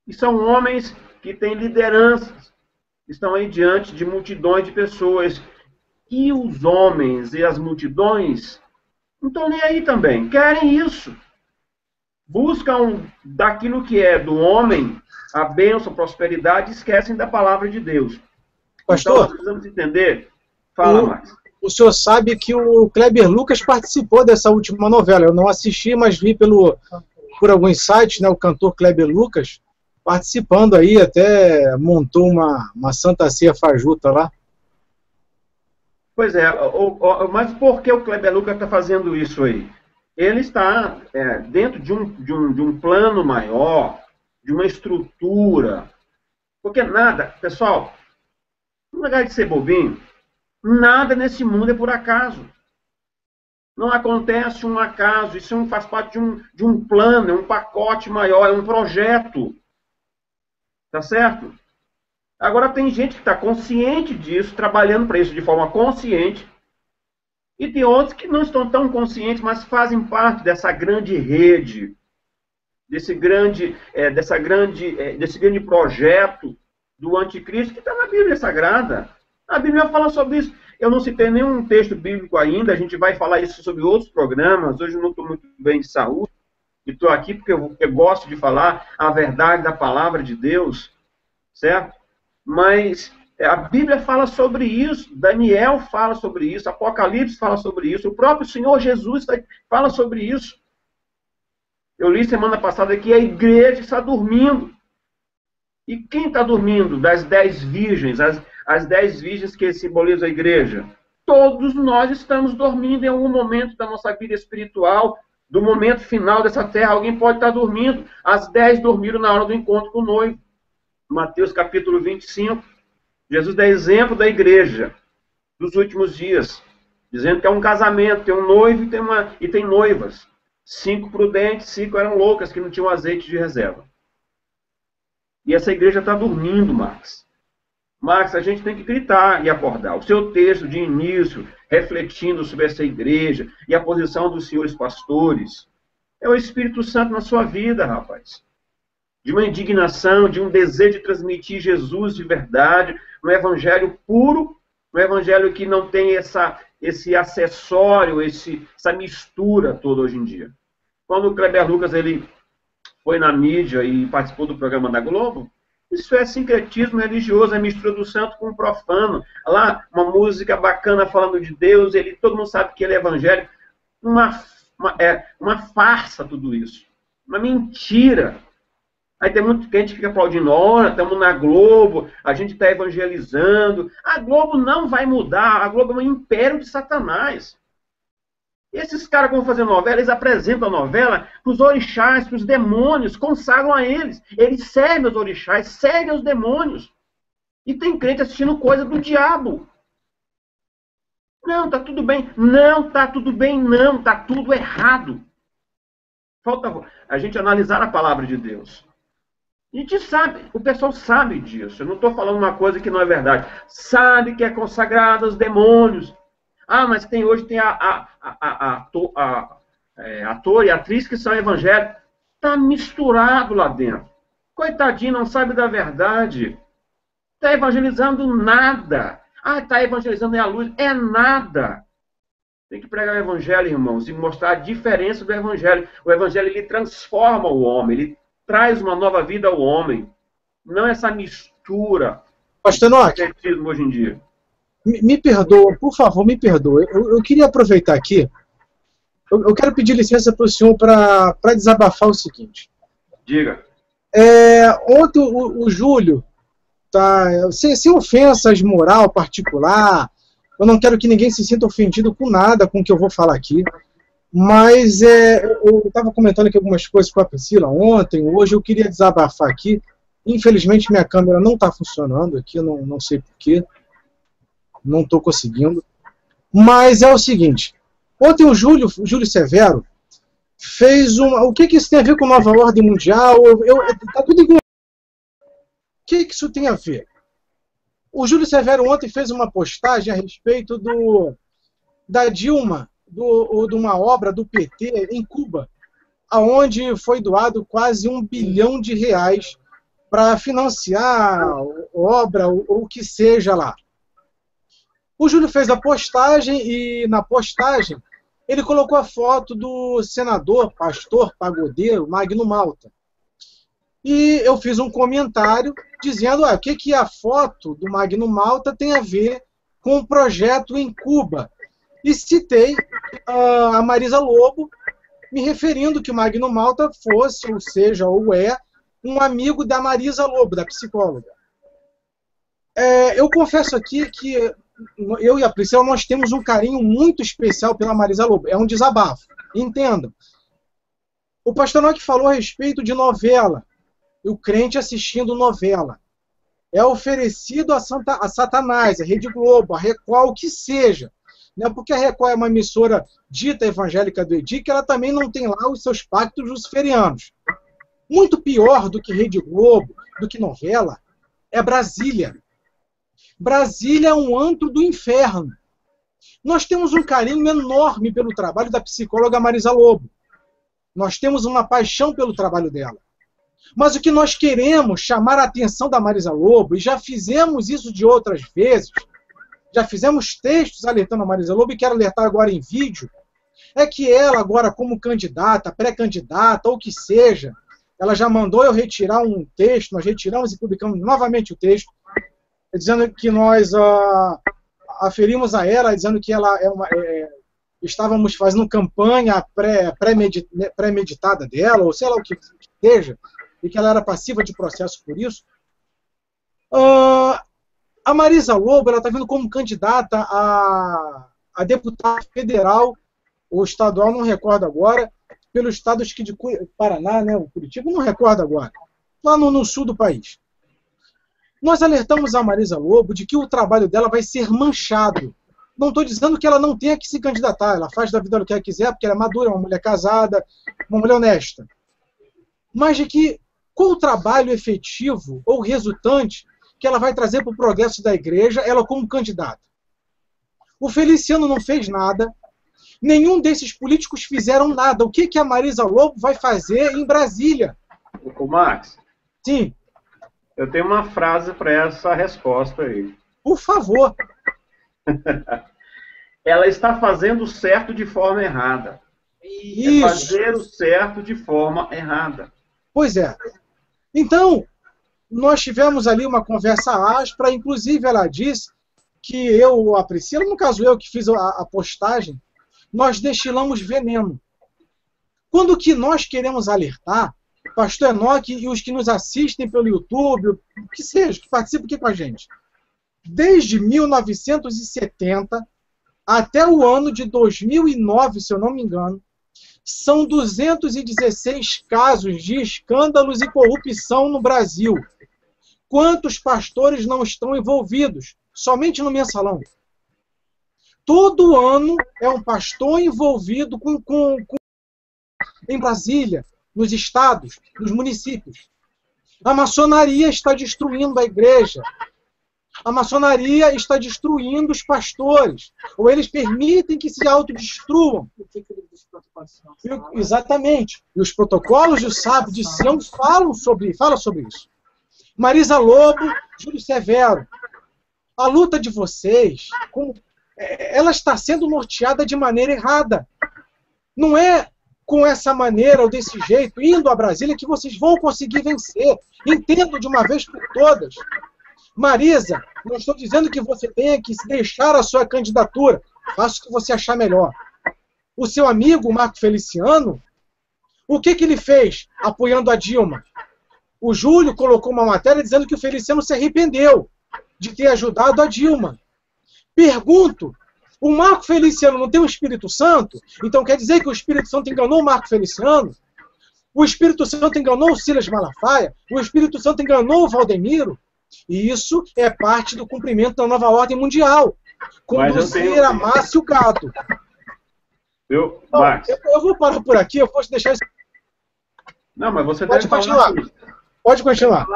E são homens que têm lideranças, estão aí diante de multidões de pessoas. E os homens e as multidões não estão nem aí também, querem isso. Buscam daquilo que é do homem, a bênção, a prosperidade, e esquecem da palavra de Deus. Pastor, então, nós precisamos entender. Fala, Max. O senhor sabe que o Kleber Lucas participou dessa última novela. Eu não assisti, mas vi por alguns sites, né, o cantor Kleber Lucas participando aí, até montou uma Santa Ceia fajuta lá. Pois é, mas por que o Kleber Lucas está fazendo isso aí? Ele está dentro de um plano maior, de uma estrutura. Porque nada, pessoal, no lugar de ser bobinho, nada nesse mundo é por acaso. Não acontece um acaso, isso faz parte de um plano, é um pacote maior, é um projeto. Tá certo? Agora tem gente que está consciente disso, trabalhando para isso de forma consciente, e tem outros que não estão tão conscientes, mas fazem parte dessa grande rede, desse grande projeto do anticristo que está na Bíblia Sagrada. A Bíblia fala sobre isso. Eu não citei nenhum texto bíblico ainda, a gente vai falar isso sobre outros programas. Hoje eu não estou muito bem de saúde, e estou aqui porque eu gosto de falar a verdade da palavra de Deus, certo? Mas a Bíblia fala sobre isso, Daniel fala sobre isso, Apocalipse fala sobre isso, o próprio Senhor Jesus fala sobre isso. Eu li semana passada que a igreja está dormindo. E quem está dormindo das 10 virgens, as 10 virgens que simbolizam a igreja? Todos nós estamos dormindo em algum momento da nossa vida espiritual, do momento final dessa terra. Alguém pode estar dormindo. As 10 dormiram na hora do encontro com o noivo. Mateus capítulo 25. Jesus dá exemplo da igreja dos últimos dias. dizendo que é um casamento, tem um noivo e tem noivas. 5 prudentes, 5 eram loucas, que não tinham azeite de reserva. E essa igreja está dormindo, Marx. Marx, a gente tem que gritar e acordar. O seu texto de início, refletindo sobre essa igreja e a posição dos senhores pastores, é o Espírito Santo na sua vida, rapaz. De uma indignação, de um desejo de transmitir Jesus de verdade, um evangelho puro, um evangelho que não tem esse acessório, essa mistura toda hoje em dia. Quando o Kleber Lucas ele foi na mídia e participou do programa da Globo, isso é sincretismo religioso, é mistura do santo com o profano. Lá, uma música bacana falando de Deus, todo mundo sabe que ele é evangélico. Uma farsa tudo isso. Uma mentira. Aí tem muita gente que fica aplaudindo, olha, estamos na Globo, a gente está evangelizando. A Globo não vai mudar, a Globo é um império de Satanás. E esses caras que vão fazer novela, eles apresentam a novela para os orixás, para os demônios, consagram a eles. Eles servem os orixás, servem os demônios. E tem crente assistindo coisa do diabo. Não, tá tudo bem. Não, tá tudo bem, não. Tá tudo errado. Falta a gente analisar a palavra de Deus. A gente sabe, o pessoal sabe disso. Eu não estou falando uma coisa que não é verdade. Sabe que é consagrado aos demônios. Ah, mas hoje tem ator e atriz que são evangélicos. Está misturado lá dentro. Coitadinho, não sabe da verdade. Está evangelizando nada. Ah, está evangelizando é a luz. É nada. Tem que pregar o evangelho, irmãos, e mostrar a diferença do evangelho. O evangelho, ele transforma o homem. Ele traz uma nova vida ao homem. Não essa mistura. Pastor Enoque, hoje em dia. Me perdoa, por favor, me perdoa. Eu queria aproveitar aqui. Eu quero pedir licença para o senhor para desabafar o seguinte. Diga. Ontem o Júlio, tá, sem ofensas moral particular, eu não quero que ninguém se sinta ofendido com nada com o que eu vou falar aqui, mas eu estava comentando aqui algumas coisas com a Priscila ontem, hoje eu queria desabafar aqui. Infelizmente minha câmera não está funcionando aqui, eu não sei porquê. Não estou conseguindo. Mas é o seguinte. Ontem o Júlio Severo fez uma... O que isso tem a ver com nova ordem mundial? Tá tudo igual. O que isso tem a ver? O Júlio Severo ontem fez uma postagem a respeito da Dilma, de uma obra do PT em Cuba, aonde foi doado quase R$1 bilhão para financiar obra ou o que seja lá. O Júlio fez a postagem e, na postagem, ele colocou a foto do senador, pastor, pagodeiro, Magno Malta. E eu fiz um comentário dizendo o que a foto do Magno Malta tem a ver com o projeto em Cuba. E citei a Marisa Lobo, me referindo que o Magno Malta fosse, ou seja, ou é, um amigo da Marisa Lobo, da psicóloga. Eu confesso aqui que eu e a Priscila, nós temos um carinho muito especial pela Marisa Lobo. É um desabafo. Entendam. O pastor Enoque falou a respeito de novela. O crente assistindo novela. É oferecido a Satanás, a Rede Globo, a Record, o que seja. Não é porque a Record é uma emissora dita evangélica do EDIC, que ela também não tem lá os seus pactos luciferianos. Muito pior do que Rede Globo, do que novela, é Brasília. Brasília é um antro do inferno. Nós temos um carinho enorme pelo trabalho da psicóloga Marisa Lobo. Nós temos uma paixão pelo trabalho dela. Mas o que nós queremos chamar a atenção da Marisa Lobo, e já fizemos isso de outras vezes, já fizemos textos alertando a Marisa Lobo, e quero alertar agora em vídeo, é que ela agora como candidata, pré-candidata, ou que seja, ela já mandou eu retirar um texto, nós retiramos e publicamos novamente o texto, dizendo que nós aferimos a ela, dizendo que ela estávamos fazendo campanha pré-meditada dela, ou sei lá o que seja, e que ela era passiva de processo por isso. A Marisa Lobo está vindo como candidata a deputada federal ou estadual, não recordo agora, pelo estado acho que de Paraná, né, o Curitiba, não recordo agora, lá no sul do país. Nós alertamos a Marisa Lobo de que o trabalho dela vai ser manchado. Não estou dizendo que ela não tenha que se candidatar, ela faz da vida o que ela quiser, porque ela é madura, é uma mulher casada, uma mulher honesta. Mas de que qual o trabalho efetivo ou resultante que ela vai trazer para o progresso da igreja, ela como candidata? O Feliciano não fez nada, nenhum desses políticos fizeram nada. O que a Marisa Lobo vai fazer em Brasília? O Max. Sim. Eu tenho uma frase para essa resposta aí. Por favor. Ela está fazendo o certo de forma errada. Isso. É fazer o certo de forma errada. Pois é. Então, nós tivemos ali uma conversa áspera, inclusive ela disse que eu, a Priscila, no caso eu que fiz a postagem, nós destilamos veneno. Quando que nós queremos alertar, Pastor Enoque e os que nos assistem pelo YouTube, que seja, que participem aqui com a gente, desde 1970 até o ano de 2009, se eu não me engano, são 216 casos de escândalos e corrupção no Brasil. Quantos pastores não estão envolvidos? Somente no mensalão. Todo ano é um pastor envolvido em Brasília, nos estados, nos municípios. A maçonaria está destruindo a igreja. A maçonaria está destruindo os pastores. Ou eles permitem que se autodestruam. Exatamente. E os protocolos do Sábio de Sião falam sobre isso. Marisa Lobo, Júlio Severo. A luta de vocês, ela está sendo norteada de maneira errada. Não é com essa maneira ou desse jeito, indo a Brasília, que vocês vão conseguir vencer. Entendo de uma vez por todas. Marisa, não estou dizendo que você tenha que deixar a sua candidatura. Faça o que você achar melhor. O seu amigo, Marco Feliciano, o que ele fez apoiando a Dilma? O Júlio colocou uma matéria dizendo que o Feliciano se arrependeu de ter ajudado a Dilma. Pergunto, o Marco Feliciano não tem o Espírito Santo? Então quer dizer que o Espírito Santo enganou o Marco Feliciano? O Espírito Santo enganou o Silas Malafaia? O Espírito Santo enganou o Valdemiro? E isso é parte do cumprimento da nova ordem mundial. Conduzir a massa e o gado. Eu vou parar por aqui, eu posso deixar isso. Não, mas você pode continuar. Pode continuar.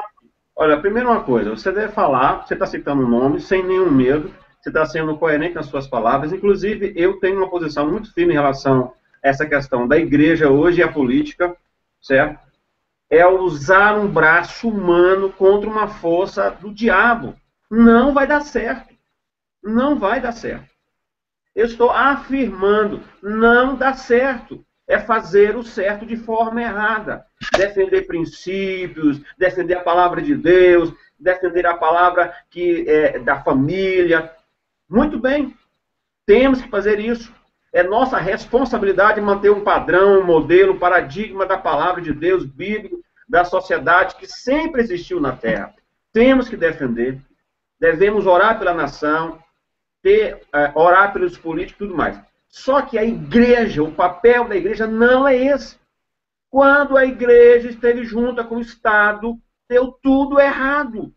Olha, primeiro uma coisa, você deve falar, você está citando o nome, sem nenhum medo, você está sendo coerente nas suas palavras. Inclusive, eu tenho uma posição muito firme em relação a essa questão da igreja hoje e a política, certo? É usar um braço humano contra uma força do diabo. Não vai dar certo. Não vai dar certo. Eu estou afirmando, não dá certo. É fazer o certo de forma errada. Defender princípios, defender a palavra de Deus, defender a palavra da família. Muito bem. Temos que fazer isso. É nossa responsabilidade manter um padrão, um modelo, um paradigma da palavra de Deus, bíblico, da sociedade que sempre existiu na Terra. Temos que defender. Devemos orar pela nação, orar pelos políticos e tudo mais. Só que a igreja, o papel da igreja não é esse. Quando a igreja esteve junta com o Estado, deu tudo errado.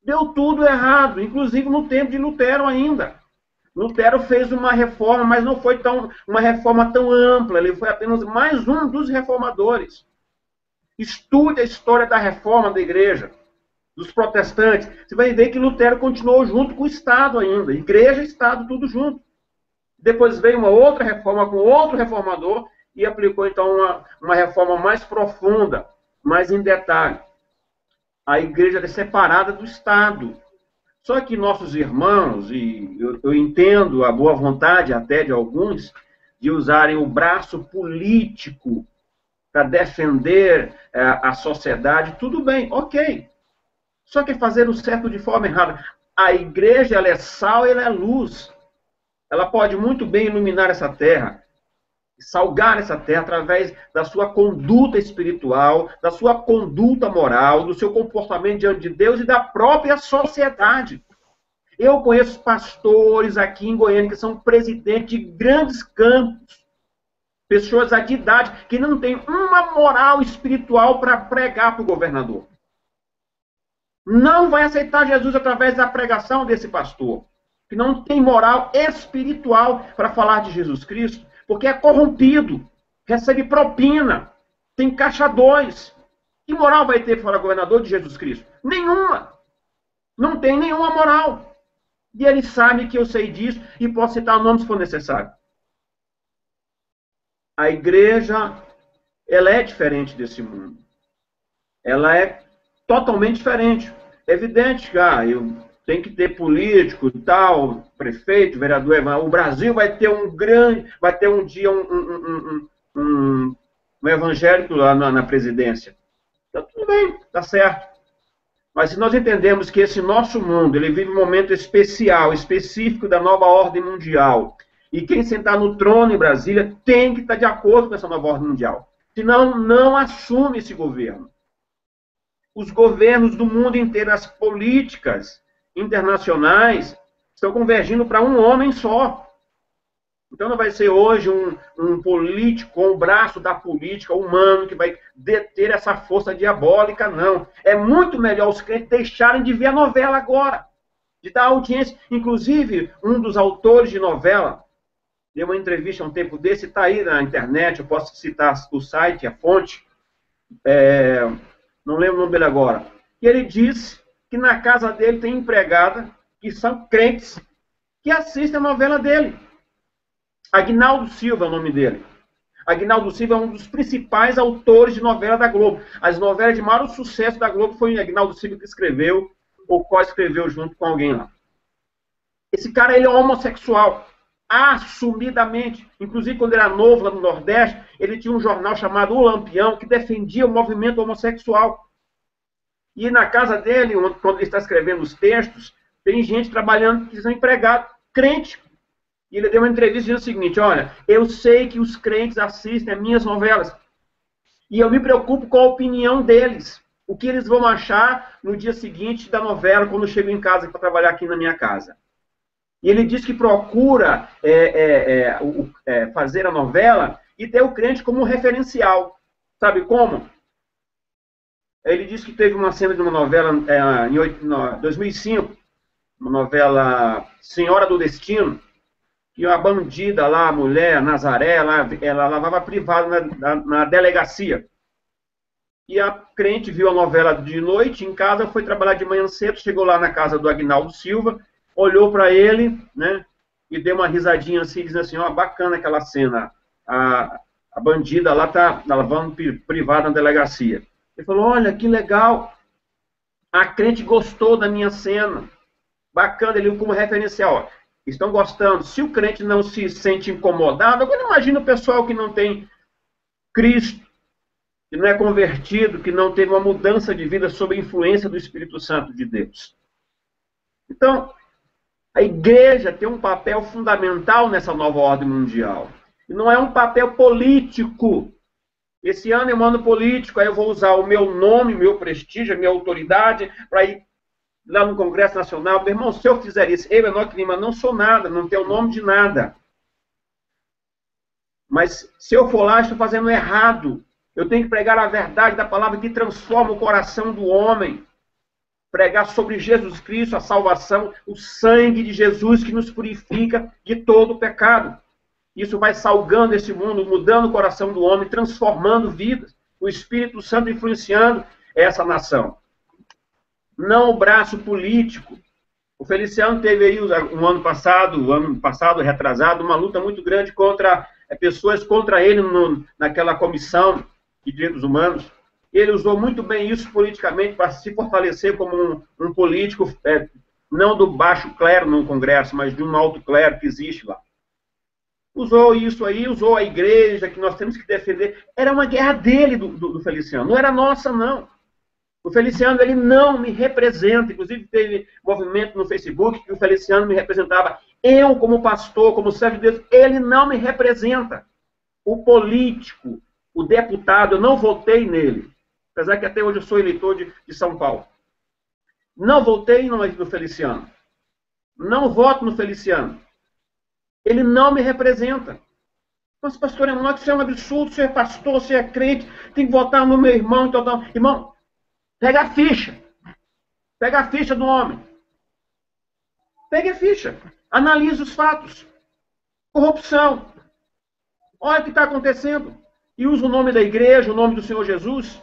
Deu tudo errado, inclusive no tempo de Lutero ainda. Lutero fez uma reforma, mas não foi uma reforma tão ampla, ele foi apenas mais um dos reformadores. Estude a história da reforma da igreja, dos protestantes. Você vai ver que Lutero continuou junto com o Estado ainda. Igreja e Estado, tudo junto. Depois veio uma outra reforma com outro reformador e aplicou, então, uma reforma mais profunda, mais em detalhe. A igreja é separada do Estado. Só que nossos irmãos, e eu entendo a boa vontade até de alguns, de usarem o braço político para defender a sociedade, tudo bem, ok. Só que fazer o certo de forma errada. A igreja, ela é sal e ela é luz. Ela pode muito bem iluminar essa terra, salgar essa terra através da sua conduta espiritual, da sua conduta moral, do seu comportamento diante de Deus e da própria sociedade. Eu conheço pastores aqui em Goiânia que são presidentes de grandes campos, pessoas de idade que não têm uma moral espiritual para pregar para o governador. Não vai aceitar Jesus através da pregação desse pastor. que não tem moral espiritual para falar de Jesus Cristo, porque é corrompido, recebe propina, tem caixa 2. Que moral vai ter para governador de Jesus Cristo? Nenhuma. Não tem nenhuma moral. E ele sabe que eu sei disso e posso citar o nome se for necessário. A igreja, ela é diferente desse mundo. Ela é totalmente diferente. É evidente que eu tenho que ter político e tal, prefeito, vereador. O Brasil vai ter um dia um evangélico lá na presidência. Então, tudo bem, tá certo. Mas se nós entendemos que esse nosso mundo, ele vive um momento especial, específico da nova ordem mundial, e quem sentar no trono em Brasília tem que estar de acordo com essa nova ordem mundial. Senão, não assume esse governo. Os governos do mundo inteiro, as políticas internacionais, estão convergindo para um homem só. Então não vai ser hoje um político, um braço da política humano que vai deter essa força diabólica, não. É muito melhor os crentes deixarem de ver a novela agora, de dar audiência. Inclusive, um dos autores de novela deu uma entrevista há um tempo desse, está aí na internet, eu posso citar o site, a fonte, não lembro o nome dele agora. E ele disse que na casa dele tem empregada que são crentes que assistem a novela dele. Aguinaldo Silva é o nome dele. Aguinaldo Silva é um dos principais autores de novela da Globo. As novelas de maior sucesso da Globo foi o Aguinaldo Silva que escreveu, ou co-escreveu junto com alguém lá. Esse cara, ele é homossexual, assumidamente. Inclusive, quando ele era novo lá no Nordeste, ele tinha um jornal chamado O Lampião, que defendia o movimento homossexual. E na casa dele, quando ele está escrevendo os textos, tem gente trabalhando que são empregados, crente. E ele deu uma entrevista dizendo o seguinte: olha, eu sei que os crentes assistem as minhas novelas. E eu me preocupo com a opinião deles. O que eles vão achar no dia seguinte da novela, quando eu chego em casa para trabalhar aqui na minha casa. E ele diz que procura fazer a novela e ter o crente como um referencial. Sabe como? Ele disse que teve uma cena de uma novela em 2005, uma novela Senhora do Destino, que a bandida lá, a mulher, Nazaré, ela lavava privado na delegacia. E a crente viu a novela de noite em casa, foi trabalhar de manhã cedo, chegou lá na casa do Aguinaldo Silva, olhou para ele, né, e deu uma risadinha assim, dizendo assim: ó, bacana aquela cena, a bandida lá tá lavando privado na delegacia. Ele falou: olha, que legal, a crente gostou da minha cena, bacana, ele como referencial, ó. Estão gostando. Se o crente não se sente incomodado, agora imagina o pessoal que não tem Cristo, que não é convertido, que não teve uma mudança de vida sob a influência do Espírito Santo de Deus. Então, a igreja tem um papel fundamental nessa nova ordem mundial. E não é um papel político. Esse ano é um ano político, aí eu vou usar o meu nome, meu prestígio, a minha autoridade, para ir lá no Congresso Nacional. Meu irmão, se eu fizer isso, eu, Enoque Lima, não sou nada, não tenho nome de nada. Mas se eu for lá, estou fazendo errado. Eu tenho que pregar a verdade da palavra que transforma o coração do homem. Pregar sobre Jesus Cristo, a salvação, o sangue de Jesus que nos purifica de todo o pecado. Isso vai salgando esse mundo, mudando o coração do homem, transformando vidas. O Espírito Santo influenciando essa nação. Não o braço político. O Feliciano teve aí, um ano passado, retrasado, uma luta muito grande contra pessoas contra ele naquela comissão de direitos humanos. Ele usou muito bem isso politicamente para se fortalecer como um político, não do baixo clero no Congresso, mas de um alto clero que existe lá. Usou isso aí, usou a igreja, que nós temos que defender. Era uma guerra dele, do Feliciano, não era nossa, não. O Feliciano, ele não me representa. Inclusive, teve movimento no Facebook que o Feliciano me representava. Eu, como pastor, como servo de Deus, ele não me representa. O político, o deputado, eu não votei nele. Apesar que até hoje eu sou eleitor de São Paulo. Não votei no Feliciano. Não voto no Feliciano. Ele não me representa. Mas, pastor Enoque, isso é um absurdo. Você é pastor, você é crente, tem que votar no meu irmão. Então, irmão, pega a ficha. Pega a ficha do homem. Pega a ficha. Analise os fatos. Corrupção. Olha o que está acontecendo. E usa o nome da igreja, o nome do Senhor Jesus.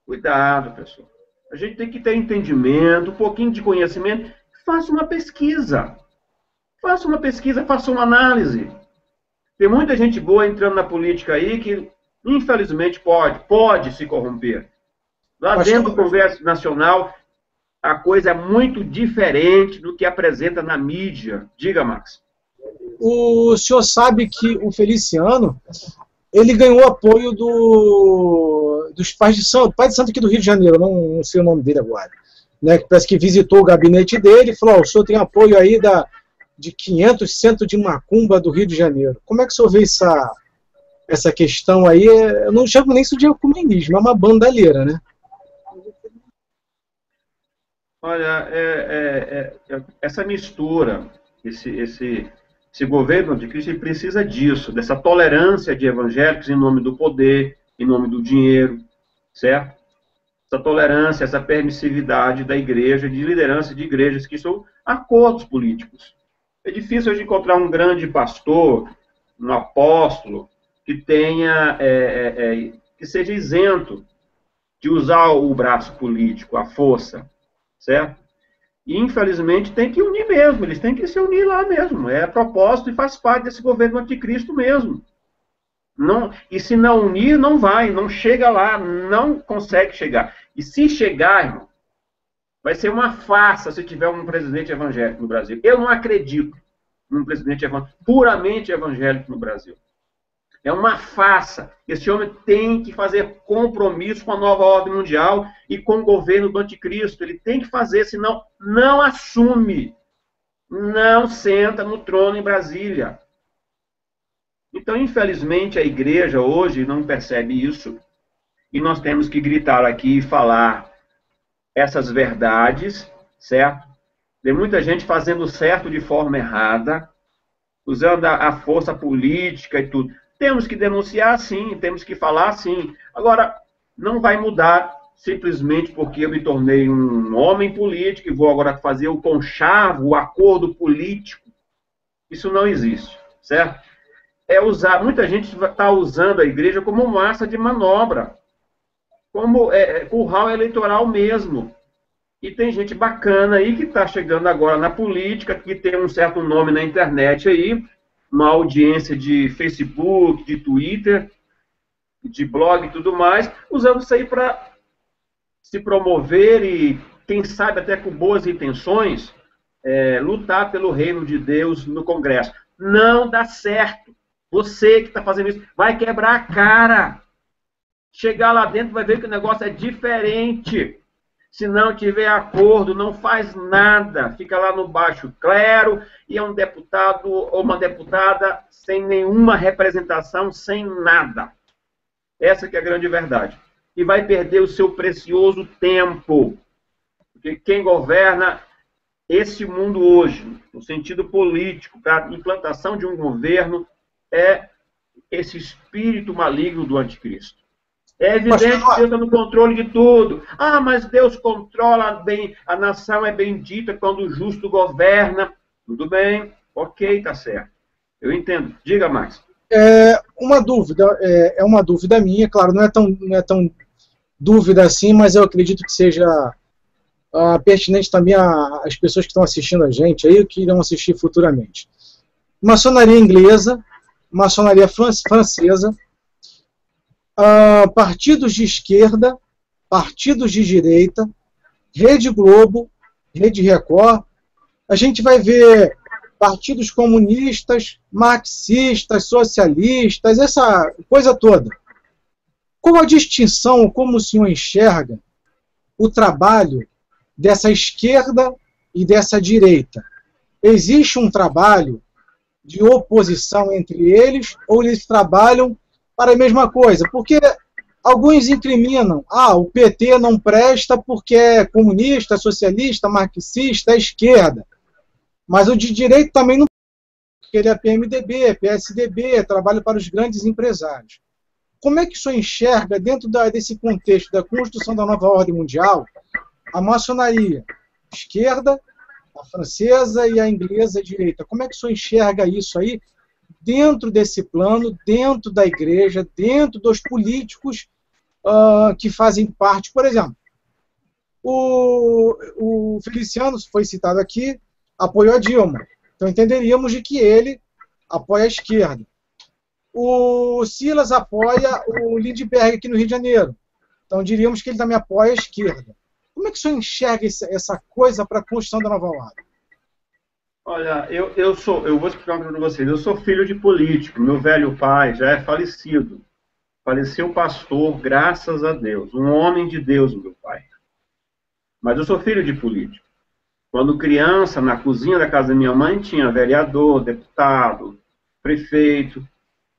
Cuidado, pessoal. A gente tem que ter entendimento, um pouquinho de conhecimento. Faça uma pesquisa. Faça uma pesquisa, faça uma análise. Tem muita gente boa entrando na política aí que, infelizmente, pode se corromper. Lá dentro do Congresso Nacional, a coisa é muito diferente do que apresenta na mídia. Diga, Max. O senhor sabe que o Feliciano, ele ganhou apoio dos pais de santo, pai de santo aqui do Rio de Janeiro, não sei o nome dele agora, né, que parece que visitou o gabinete dele e falou, o senhor tem apoio aí de 500 centros de macumba do Rio de Janeiro. Como é que o senhor vê essa questão aí? Eu não chamo nem isso de ecumenismo, é uma bandalheira, né? Olha, essa mistura, esse governo anticristo, ele precisa disso, dessa tolerância de evangélicos em nome do poder, em nome do dinheiro, certo? Essa tolerância, essa permissividade da igreja, de liderança de igrejas que são acordos políticos. É difícil hoje encontrar um grande pastor, um apóstolo, que tenha, que seja isento de usar o braço político, a força, certo? E, infelizmente, tem que unir mesmo, eles têm que se unir lá mesmo, é propósito e faz parte desse governo anticristo mesmo. Não, e se não unir, não vai, não chega lá, não consegue chegar. E se chegar, irmão, vai ser uma farsa se tiver um presidente evangélico no Brasil. Eu não acredito num presidente puramente evangélico no Brasil. É uma farsa. Esse homem tem que fazer compromisso com a nova ordem mundial e com o governo do anticristo. Ele tem que fazer, senão não assume. Não senta no trono em Brasília. Então, infelizmente, a igreja hoje não percebe isso. E nós temos que gritar aqui e falar essas verdades, certo? Tem muita gente fazendo certo de forma errada, usando a força política e tudo. Temos que denunciar, sim, temos que falar, sim. Agora, não vai mudar simplesmente porque eu me tornei um homem político e vou agora fazer o conchavo, o acordo político. Isso não existe, certo? Muita gente está usando a igreja como massa de manobra, como curral eleitoral mesmo. E tem gente bacana aí que está chegando agora na política, que tem um certo nome na internet aí, uma audiência de Facebook, de Twitter, de blog e tudo mais, usando isso aí para se promover e, quem sabe, até com boas intenções, lutar pelo reino de Deus no Congresso. Não dá certo. Você que está fazendo isso vai quebrar a cara. Chegar lá dentro vai ver que o negócio é diferente. Se não tiver acordo, não faz nada. Fica lá no baixo clero e é um deputado ou uma deputada sem nenhuma representação, sem nada. Essa que é a grande verdade. E vai perder o seu precioso tempo. Porque quem governa esse mundo hoje, no sentido político, para a implantação de um governo, é esse espírito maligno do anticristo. É evidente que Deus está no controle de tudo. Ah, mas Deus controla bem, a nação é bendita quando o justo governa. Tudo bem, ok, tá certo. Eu entendo. Diga, Max. Uma dúvida minha, claro, não é tão dúvida assim, mas eu acredito que seja pertinente também às pessoas que estão assistindo a gente aí, que irão assistir futuramente. Maçonaria inglesa, maçonaria francesa, partidos de esquerda, partidos de direita, Rede Globo, Rede Record, a gente vai ver partidos comunistas, marxistas, socialistas, essa coisa toda. Qual a distinção, como o senhor enxerga o trabalho dessa esquerda e dessa direita? Existe um trabalho de oposição entre eles ou eles trabalham para a mesma coisa? Porque alguns incriminam, o PT não presta porque é comunista, socialista, marxista, é esquerda. Mas o de direita também não, porque ele é PMDB, PSDB, trabalha para os grandes empresários. Como é que o senhor enxerga, dentro desse contexto da construção da nova ordem mundial, a maçonaria esquerda a francesa e a inglesa à direita. Como é que o senhor enxerga isso aí dentro desse plano, dentro da igreja, dentro dos políticos que fazem parte? Por exemplo, o Feliciano, foi citado aqui, apoiou a Dilma. Então entenderíamos de que ele apoia a esquerda. O Silas apoia o Lindbergh aqui no Rio de Janeiro. Então diríamos que ele também apoia a esquerda. Como é que o senhor enxerga essa coisa para a construção da nova ordem? Olha, eu vou explicar uma coisa para vocês. Eu sou filho de político. Meu velho pai já é falecido. Faleceu pastor, graças a Deus. Um homem de Deus, meu pai. Mas eu sou filho de político. Quando criança, na cozinha da casa da minha mãe, tinha vereador, deputado, prefeito,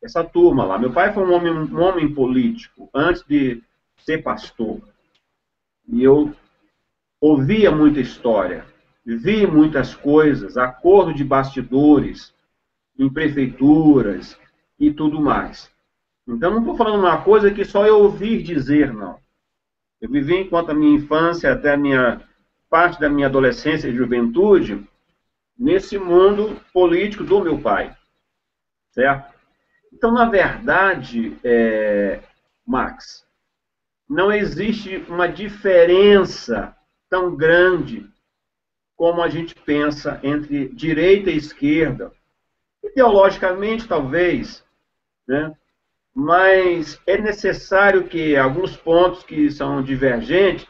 essa turma lá. Meu pai foi um homem político, antes de ser pastor. E eu ouvia muita história, vi muitas coisas, acordo de bastidores, em prefeituras e tudo mais. Então, não estou falando uma coisa que só eu ouvir dizer, não. Eu vivi, enquanto a minha infância, até a minha parte da minha adolescência e juventude, nesse mundo político do meu pai. Certo? Então, na verdade, Max, não existe uma diferença tão grande como a gente pensa entre direita e esquerda. Ideologicamente, talvez, né? Mas é necessário que alguns pontos que são divergentes,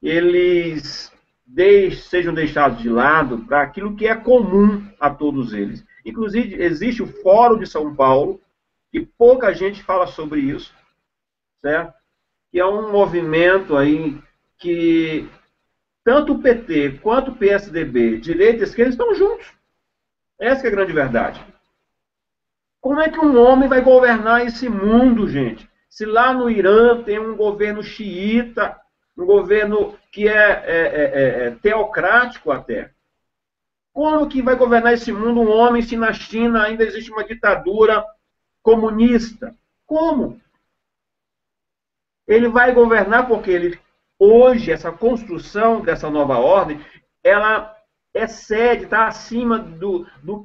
eles sejam deixados de lado para aquilo que é comum a todos eles. Inclusive, existe o Fórum de São Paulo, que pouca gente fala sobre isso, certo? Que é um movimento aí que tanto o PT quanto o PSDB, direita e esquerda, estão juntos. Essa que é a grande verdade. Como é que um homem vai governar esse mundo, gente? Se lá no Irã tem um governo xiita, um governo que é teocrático até. Como que vai governar esse mundo um homem se na China ainda existe uma ditadura comunista? Como? Ele vai governar porque hoje, essa construção dessa nova ordem, ela excede, está acima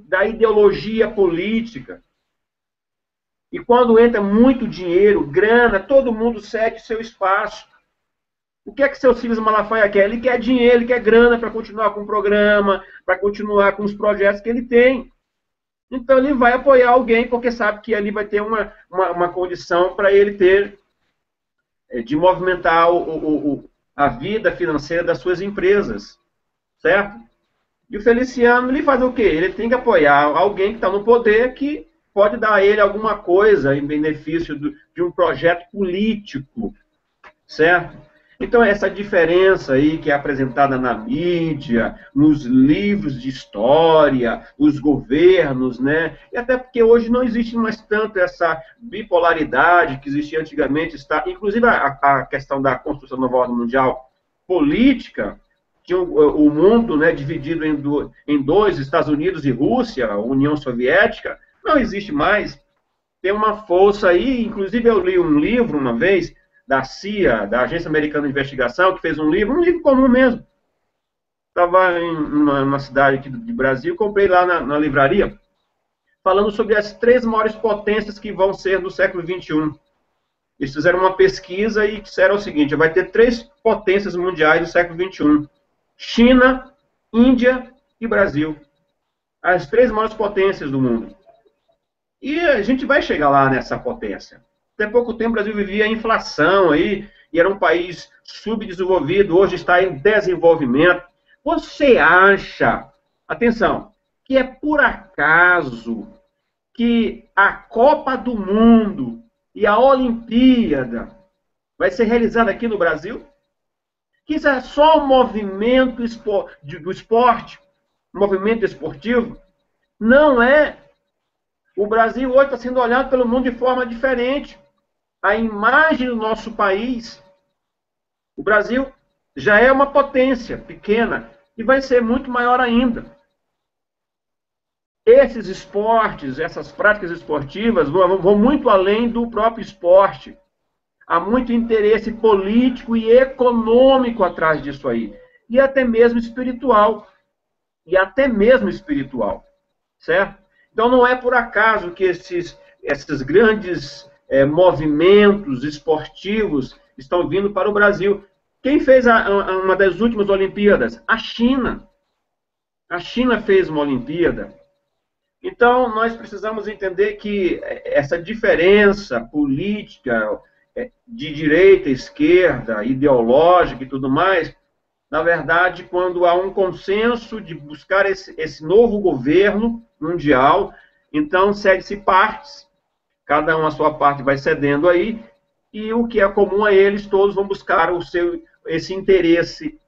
da ideologia política. E quando entra muito dinheiro, grana, todo mundo cede seu espaço. O que é que seu Silas Malafaia quer? Ele quer dinheiro, ele quer grana para continuar com o programa, para continuar com os projetos que ele tem. Então ele vai apoiar alguém, porque sabe que ali vai ter uma condição para ele ter, de movimentar a vida financeira das suas empresas. Certo? E o Feliciano, ele faz o quê? Ele tem que apoiar alguém que está no poder, que pode dar a ele alguma coisa em benefício de um projeto político, certo? Então, essa diferença aí que é apresentada na mídia, nos livros de história, os governos, né? E até porque hoje não existe mais tanto essa bipolaridade que existia antigamente, inclusive a questão da construção da nova ordem mundial política, tinha o mundo, né, dividido em dois, Estados Unidos e Rússia, União Soviética, não existe mais. Tem uma força aí, inclusive eu li um livro uma vez, da CIA, da Agência Americana de Investigação, que fez um livro comum mesmo. Estava em uma cidade aqui do Brasil, comprei lá na livraria, falando sobre as 3 maiores potências que vão ser do século XXI. Eles fizeram uma pesquisa e disseram o seguinte: vai ter 3 potências mundiais do século XXI. China, Índia e Brasil. As 3 maiores potências do mundo. E a gente vai chegar lá nessa potência. Até pouco tempo o Brasil vivia a inflação aí, e era um país subdesenvolvido, hoje está em desenvolvimento. Você acha, atenção, que é por acaso que a Copa do Mundo e a Olimpíada vai ser realizada aqui no Brasil? Que isso é só um movimento do esporte, um movimento esportivo? Não é. O Brasil hoje está sendo olhado pelo mundo de forma diferente. A imagem do nosso país, o Brasil já é uma potência pequena e vai ser muito maior ainda. Esses esportes, essas práticas esportivas vão muito além do próprio esporte. Há muito interesse político e econômico atrás disso aí. E até mesmo espiritual. e até mesmo espiritual, certo? Então não é por acaso que esses grandes movimentos esportivos estão vindo para o Brasil. Quem fez uma das últimas Olimpíadas? A China. A China fez uma Olimpíada. Então, nós precisamos entender que essa diferença política de direita, esquerda, ideológica e tudo mais, na verdade, quando há um consenso de buscar esse novo governo mundial, então cede-se partes, cada um a sua parte vai cedendo aí, e o que é comum a eles, todos vão buscar esse interesse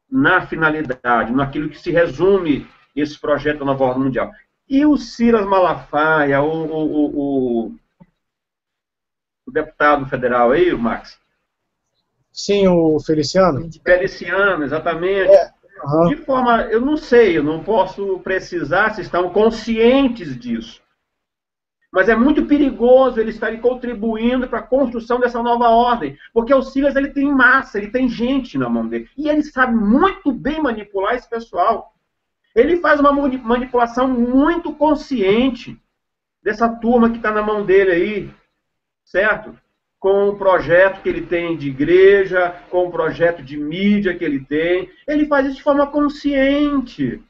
na finalidade, naquilo que se resume esse projeto da nova ordem mundial. E o Silas Malafaia, o deputado federal aí, o Max? Sim, o Feliciano. Feliciano, exatamente. Uhum. De forma, eu não sei, eu não posso precisar se estão conscientes disso. Mas é muito perigoso eles estarem contribuindo para a construção dessa nova ordem, porque o Silas ele tem massa, ele tem gente na mão dele, e ele sabe muito bem manipular esse pessoal. Ele faz uma manipulação muito consciente dessa turma que está na mão dele aí, certo? Com o projeto que ele tem de igreja, com o projeto de mídia que ele tem. Ele faz isso de forma consciente.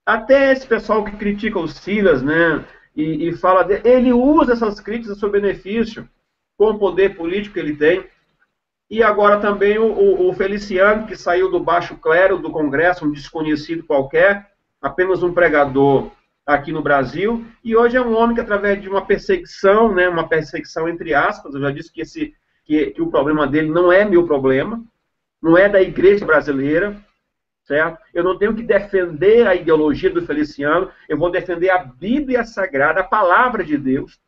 Até esse pessoal que critica o Silas, né? E fala ele usa essas críticas a seu benefício, com o poder político que ele tem. E agora também o Feliciano, que saiu do baixo clero do Congresso, um desconhecido qualquer, apenas um pregador aqui no Brasil, e hoje é um homem que, através de uma perseguição, né, uma perseguição entre aspas, eu já disse que o problema dele não é meu problema, não é da igreja brasileira, certo? Eu não tenho que defender a ideologia do Feliciano, eu vou defender a Bíblia Sagrada, a palavra de Deus,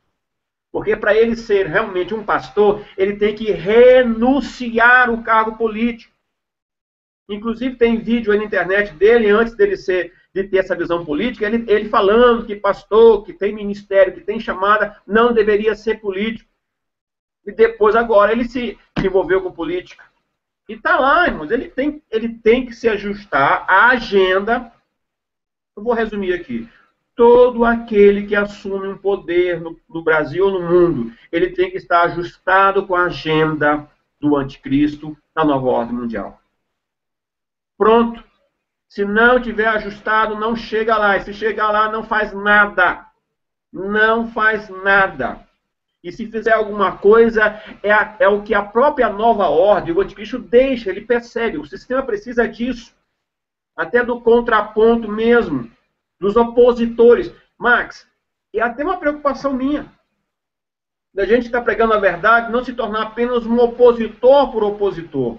porque para ele ser realmente um pastor, ele tem que renunciar o cargo político. Inclusive tem vídeo aí na internet dele, antes de ter essa visão política, ele falando que pastor, que tem ministério, que tem chamada, não deveria ser político. E depois agora ele se envolveu com política. E está lá, irmãos, ele tem que se ajustar à agenda. Eu vou resumir aqui. Todo aquele que assume um poder no Brasil ou no mundo, ele tem que estar ajustado com a agenda do anticristo da nova ordem mundial. Pronto. Se não tiver ajustado, não chega lá. E se chegar lá, não faz nada. Não faz nada. E se fizer alguma coisa, é o que a própria nova ordem, o anticristo deixa, ele percebe. O sistema precisa disso. Até do contraponto mesmo, dos opositores. Max, é até uma preocupação minha. Da gente estar pregando a verdade, não se tornar apenas um opositor por opositor,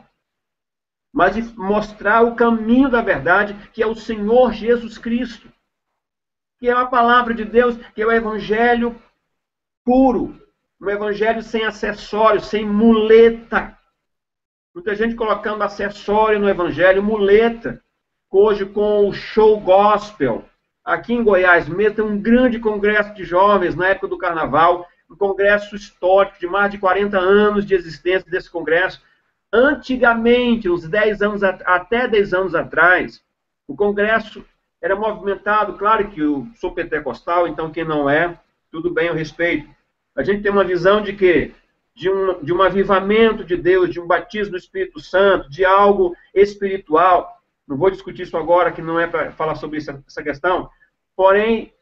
mas de mostrar o caminho da verdade, que é o Senhor Jesus Cristo, que é a palavra de Deus, que é o evangelho puro, um evangelho sem acessório, sem muleta. Muita gente colocando acessório no evangelho, muleta. Hoje com o show gospel. Aqui em Goiás mesmo tem um grande congresso de jovens na época do carnaval, um congresso histórico de mais de 40 anos de existência desse congresso. Antigamente, uns 10 anos, até 10 anos atrás, o congresso era movimentado, claro que eu sou pentecostal, então quem não é, tudo bem, eu respeito. A gente tem uma visão de quê? De um avivamento de Deus, de um batismo do Espírito Santo, de algo espiritual. Não vou discutir isso agora, que não é para falar sobre essa questão. Porém,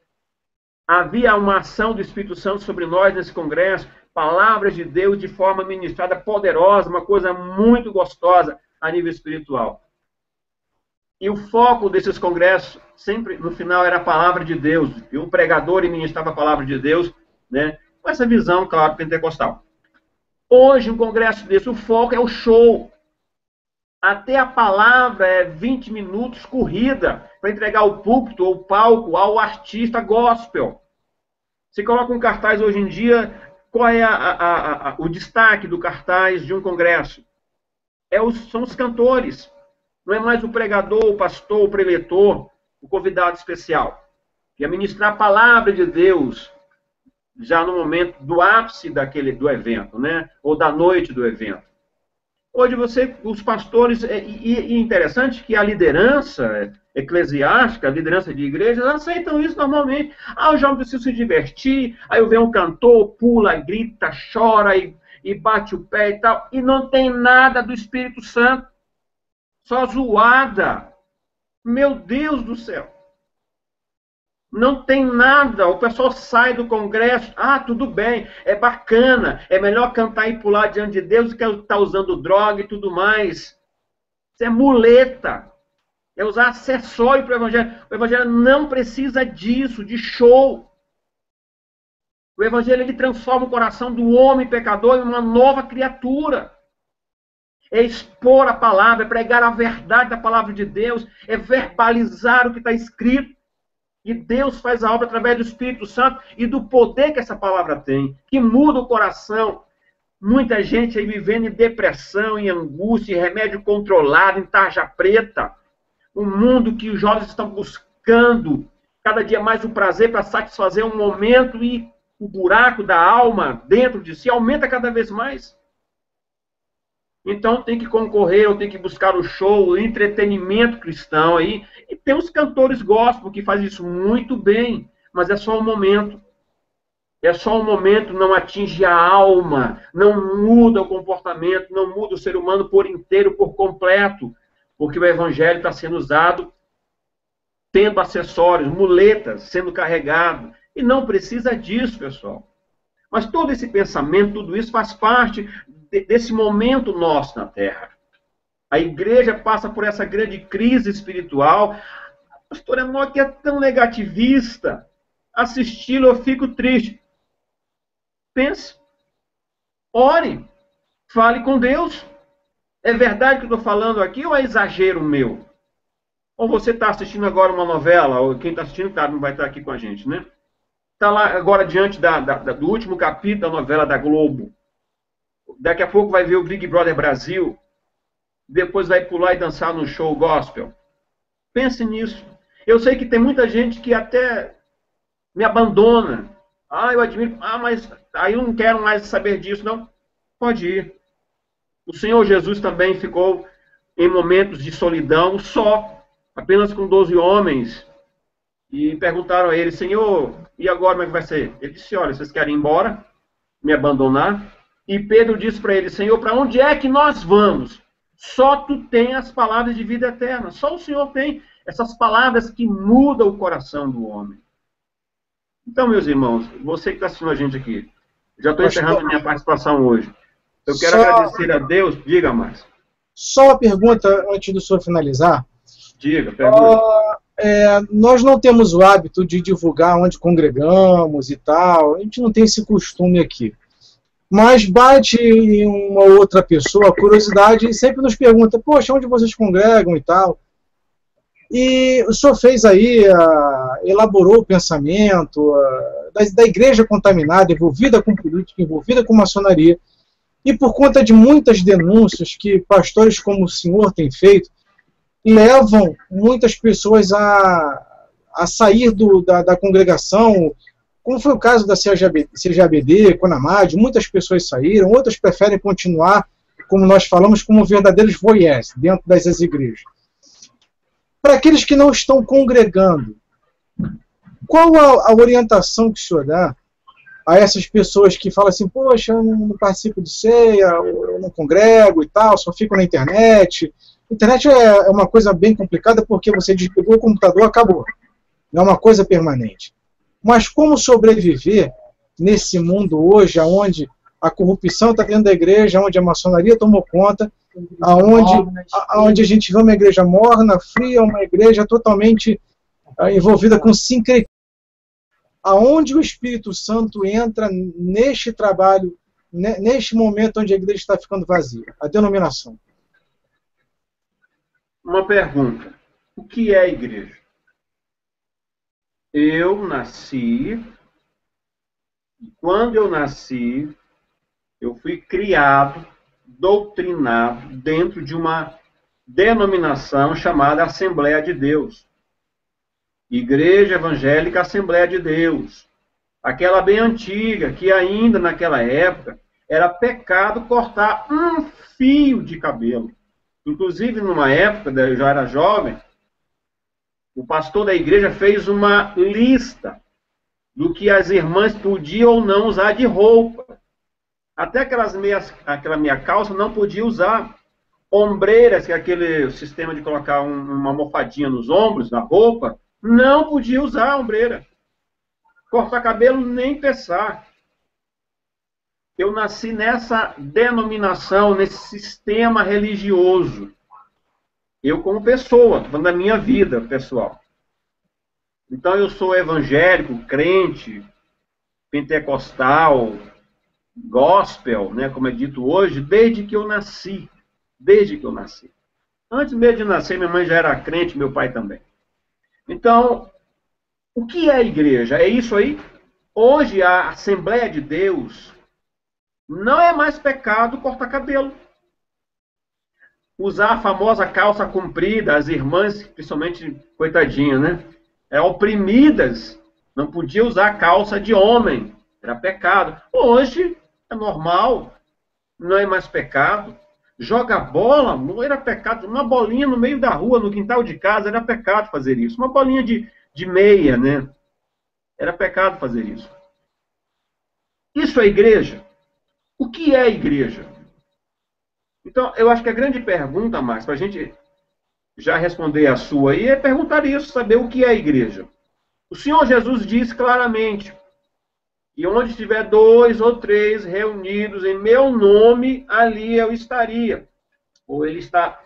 havia uma ação do Espírito Santo sobre nós nesse congresso, palavras de Deus de forma ministrada poderosa, uma coisa muito gostosa a nível espiritual. E o foco desses congressos, sempre no final, era a palavra de Deus. E o pregador ministrava a palavra de Deus, né? Com essa visão, claro, pentecostal. Hoje, um congresso desse, o foco é o show. Até a palavra é 20 minutos corrida para entregar o púlpito ou o palco ao artista gospel. Você coloca um cartaz hoje em dia, qual é o destaque do cartaz de um congresso? São os cantores. Não é mais o pregador, o pastor, o preletor, o convidado especial. Que é ministrar a palavra de Deus já no momento do ápice do evento, né? Ou da noite do evento. Hoje os pastores, e interessante que a liderança eclesiástica, a liderança de igrejas, aceitam isso normalmente. Ah, o jovem precisa se divertir, aí eu vejo um cantor, pula, grita, chora e bate o pé e tal, e não tem nada do Espírito Santo, só zoada. Meu Deus do céu. Não tem nada, o pessoal sai do congresso, ah, tudo bem, é bacana, é melhor cantar e pular diante de Deus do que estar usando droga e tudo mais. Isso é muleta, é usar acessório para o Evangelho. O Evangelho não precisa disso, de show. O Evangelho, ele transforma o coração do homem pecador em uma nova criatura. É expor a palavra, é pregar a verdade da palavra de Deus, é verbalizar o que está escrito. E Deus faz a obra através do Espírito Santo e do poder que essa palavra tem, que muda o coração. Muita gente aí vivendo em depressão, em angústia, em remédio controlado, em tarja preta. Um mundo que os jovens estão buscando cada dia mais o prazer para satisfazer um momento e o buraco da alma dentro de si aumenta cada vez mais. Então tem que concorrer, ou tem que buscar o show, o entretenimento cristão aí. E tem os cantores gospel que fazem isso muito bem, mas é só um momento. É só um momento, não atinge a alma, não muda o comportamento, não muda o ser humano por inteiro, por completo. Porque o evangelho está sendo usado, tendo acessórios, muletas, sendo carregado. E não precisa disso, pessoal. Mas todo esse pensamento, tudo isso faz parte desse momento nosso na Terra. A igreja passa por essa grande crise espiritual. Pastor Enoque é tão negativista. Assisti-lo, eu fico triste. Pense. Ore. Fale com Deus. É verdade que eu estou falando aqui ou é exagero meu? Ou você está assistindo agora uma novela, ou quem está assistindo, claro, não vai estar aqui com a gente, né? Está lá agora diante do último capítulo da novela da Globo. Daqui a pouco vai ver o Big Brother Brasil. Depois vai pular e dançar no show gospel. Pense nisso. Eu sei que tem muita gente que até me abandona. Ah, eu admiro. Ah, mas aí eu não quero mais saber disso, não. Pode ir. O Senhor Jesus também ficou em momentos de solidão só, apenas com 12 homens. E perguntaram a ele, Senhor, e agora como é que vai ser? Ele disse, olha, vocês querem ir embora? Me abandonar? E Pedro disse para ele, Senhor, para onde é que nós vamos? Só tu tem as palavras de vida eterna. Só o Senhor tem essas palavras que mudam o coração do homem. Então, meus irmãos, você que está assistindo a gente aqui, já estou encerrando a minha participação hoje. Eu quero agradecer a Deus. Diga, Márcio. Só uma pergunta antes do senhor finalizar. Diga, pergunta. Nós não temos o hábito de divulgar onde congregamos e tal. A gente não tem esse costume aqui. Mas bate em uma outra pessoa a curiosidade e sempre nos pergunta, poxa, onde vocês congregam e tal. E o senhor fez aí, elaborou o pensamento da igreja contaminada, envolvida com política, envolvida com maçonaria. E por conta de muitas denúncias que pastores como o senhor têm feito, levam muitas pessoas a sair da congregação, como foi o caso da CGABD, Conamad, muitas pessoas saíram, outras preferem continuar, como nós falamos, como verdadeiros voyeurs dentro das igrejas. Para aqueles que não estão congregando, qual a orientação que o senhor dá a essas pessoas que falam assim, poxa, eu não participo de ceia, eu não congrego e tal, só fico na internet. Internet é uma coisa bem complicada porque você desligou o computador, acabou. Não é uma coisa permanente. Mas como sobreviver nesse mundo hoje, onde a corrupção está dentro da igreja, onde a maçonaria tomou conta, onde a gente vê uma igreja morna, fria, uma igreja totalmente envolvida com sincretismo, aonde o Espírito Santo entra neste trabalho, neste momento onde a igreja está ficando vazia? A denominação. Uma pergunta. O que é a igreja? Eu nasci, e quando eu nasci, eu fui criado, doutrinado dentro de uma denominação chamada Assembleia de Deus. Igreja Evangélica Assembleia de Deus. Aquela bem antiga, que ainda naquela época era pecado cortar um fio de cabelo. Inclusive, numa época, eu já era jovem, o pastor da igreja fez uma lista do que as irmãs podiam ou não usar de roupa. Até aquela meia calça não podia usar. Ombreiras, que é aquele sistema de colocar uma almofadinha nos ombros, na roupa, não podia usar a ombreira. Cortar cabelo, nem pensar. Eu nasci nessa denominação, nesse sistema religioso. Eu como pessoa, falando da minha vida pessoal. Então eu sou evangélico, crente, pentecostal, gospel, né, como é dito hoje, desde que eu nasci. Desde que eu nasci. Antes mesmo de nascer, minha mãe já era crente, meu pai também. Então, o que é a igreja? É isso aí? Hoje, a Assembleia de Deus não é mais pecado cortar cabelo. Usar a famosa calça comprida, as irmãs, principalmente, coitadinhas, né? Oprimidas, não podia usar calça de homem, era pecado. Hoje, é normal, não é mais pecado. Joga bola, não era pecado. Uma bolinha no meio da rua, no quintal de casa, era pecado fazer isso. Uma bolinha de meia, né? Era pecado fazer isso. Isso é igreja? O que é igreja? Então, eu acho que a grande pergunta, Marcos, para a gente já responder a sua aí, é perguntar isso, saber o que é igreja. O Senhor Jesus disse claramente, e onde estiver 2 ou 3 reunidos em meu nome, ali eu estaria. Ou ele está.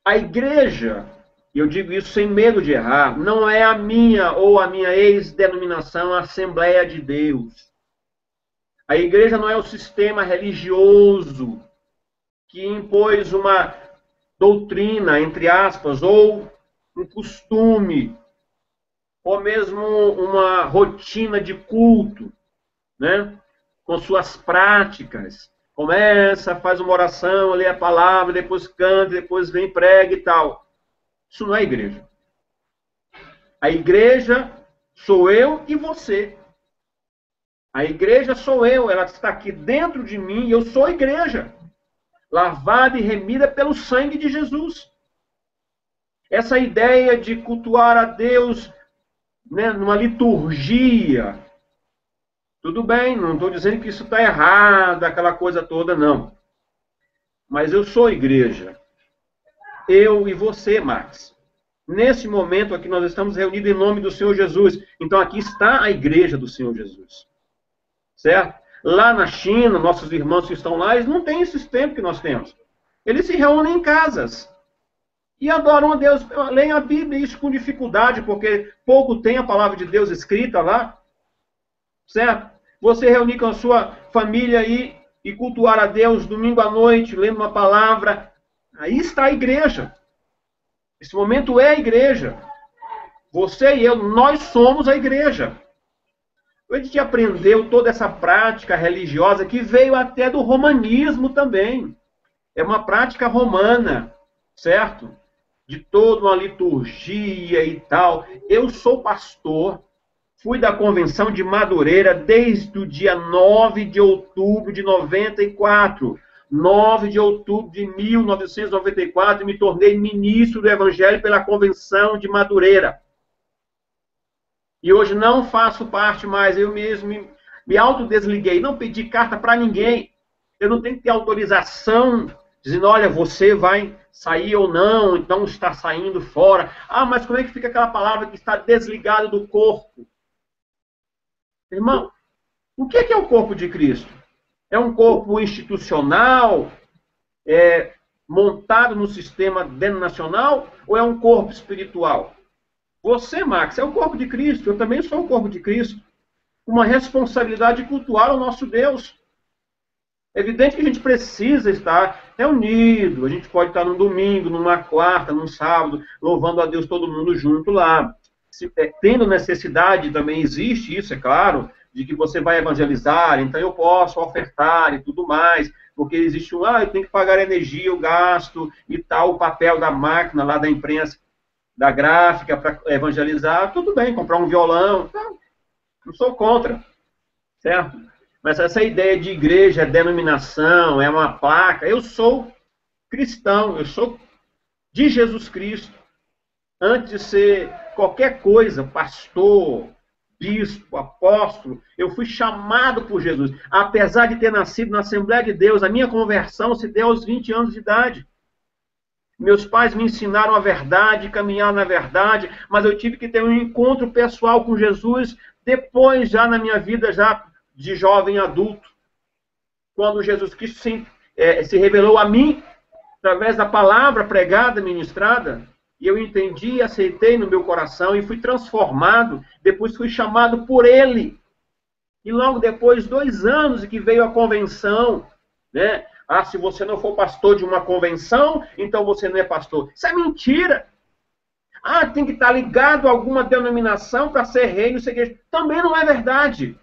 A igreja, e eu digo isso sem medo de errar, não é a minha ou a minha ex-denominação Assembleia de Deus. A igreja não é o sistema religioso que impôs uma doutrina, entre aspas, ou um costume, ou mesmo uma rotina de culto, né? Com suas práticas. Começa, faz uma oração, lê a palavra, depois canta, depois vem prega e tal. Isso não é igreja. A igreja sou eu e você. A igreja sou eu, ela está aqui dentro de mim e eu sou a igreja. Lavada e remida pelo sangue de Jesus. Essa ideia de cultuar a Deus, né, numa liturgia, tudo bem, não estou dizendo que isso está errado, aquela coisa toda, não. Mas eu sou igreja. Eu e você, Max. Nesse momento aqui nós estamos reunidos em nome do Senhor Jesus. Então aqui está a igreja do Senhor Jesus. Certo? Lá na China, nossos irmãos que estão lá, eles não têm esse tempo que nós temos. Eles se reúnem em casas. E adoram a Deus. Leem a Bíblia, isso com dificuldade, porque pouco tem a palavra de Deus escrita lá. Certo? Você reunir com a sua família aí e cultuar a Deus domingo à noite, lendo uma palavra. Aí está a igreja. Esse momento é a igreja. Você e eu, nós somos a igreja. A gente aprendeu toda essa prática religiosa que veio até do romanismo também. É uma prática romana, certo? De toda uma liturgia e tal. Eu sou pastor, fui da Convenção de Madureira desde o dia 9 de outubro de 94. 9 de outubro de 1994, me tornei ministro do Evangelho pela Convenção de Madureira. E hoje não faço parte mais, eu mesmo me autodesliguei, não pedi carta para ninguém. Eu não tenho que ter autorização, dizendo, olha, você vai sair ou não, então está saindo fora. Ah, mas como é que fica aquela palavra que está desligado do corpo? Irmão, o que é o corpo de Cristo? É um corpo institucional, montado no sistema denominacional, ou é um corpo espiritual? Você, Max, é o corpo de Cristo, eu também sou o corpo de Cristo. Uma responsabilidade de cultuar o nosso Deus. É evidente que a gente precisa estar reunido, a gente pode estar num domingo, numa quarta, num sábado, louvando a Deus todo mundo junto lá. Tendo necessidade, também existe isso, é claro, de que você vai evangelizar, então eu posso ofertar e tudo mais, porque existe eu tenho que pagar energia, o gasto e tal, o papel da máquina lá da imprensa, da gráfica para evangelizar, tudo bem, comprar um violão, não sou contra, certo? Mas essa ideia de igreja, denominação, é uma placa. Eu sou cristão, eu sou de Jesus Cristo. Antes de ser qualquer coisa, pastor, bispo, apóstolo, eu fui chamado por Jesus. Apesar de ter nascido na Assembleia de Deus, a minha conversão se deu aos 20 anos de idade. Meus pais me ensinaram a verdade, caminhar na verdade, mas eu tive que ter um encontro pessoal com Jesus depois, já na minha vida, já de jovem adulto, quando Jesus Cristo se revelou a mim, através da palavra pregada, ministrada, e eu entendi, aceitei no meu coração e fui transformado, depois fui chamado por Ele. E logo depois, 2 anos que veio a convenção, né? Ah, se você não for pastor de uma convenção, então você não é pastor. Isso é mentira. Ah, tem que estar ligado a alguma denominação para ser reino, ser igreja. Também não é verdade.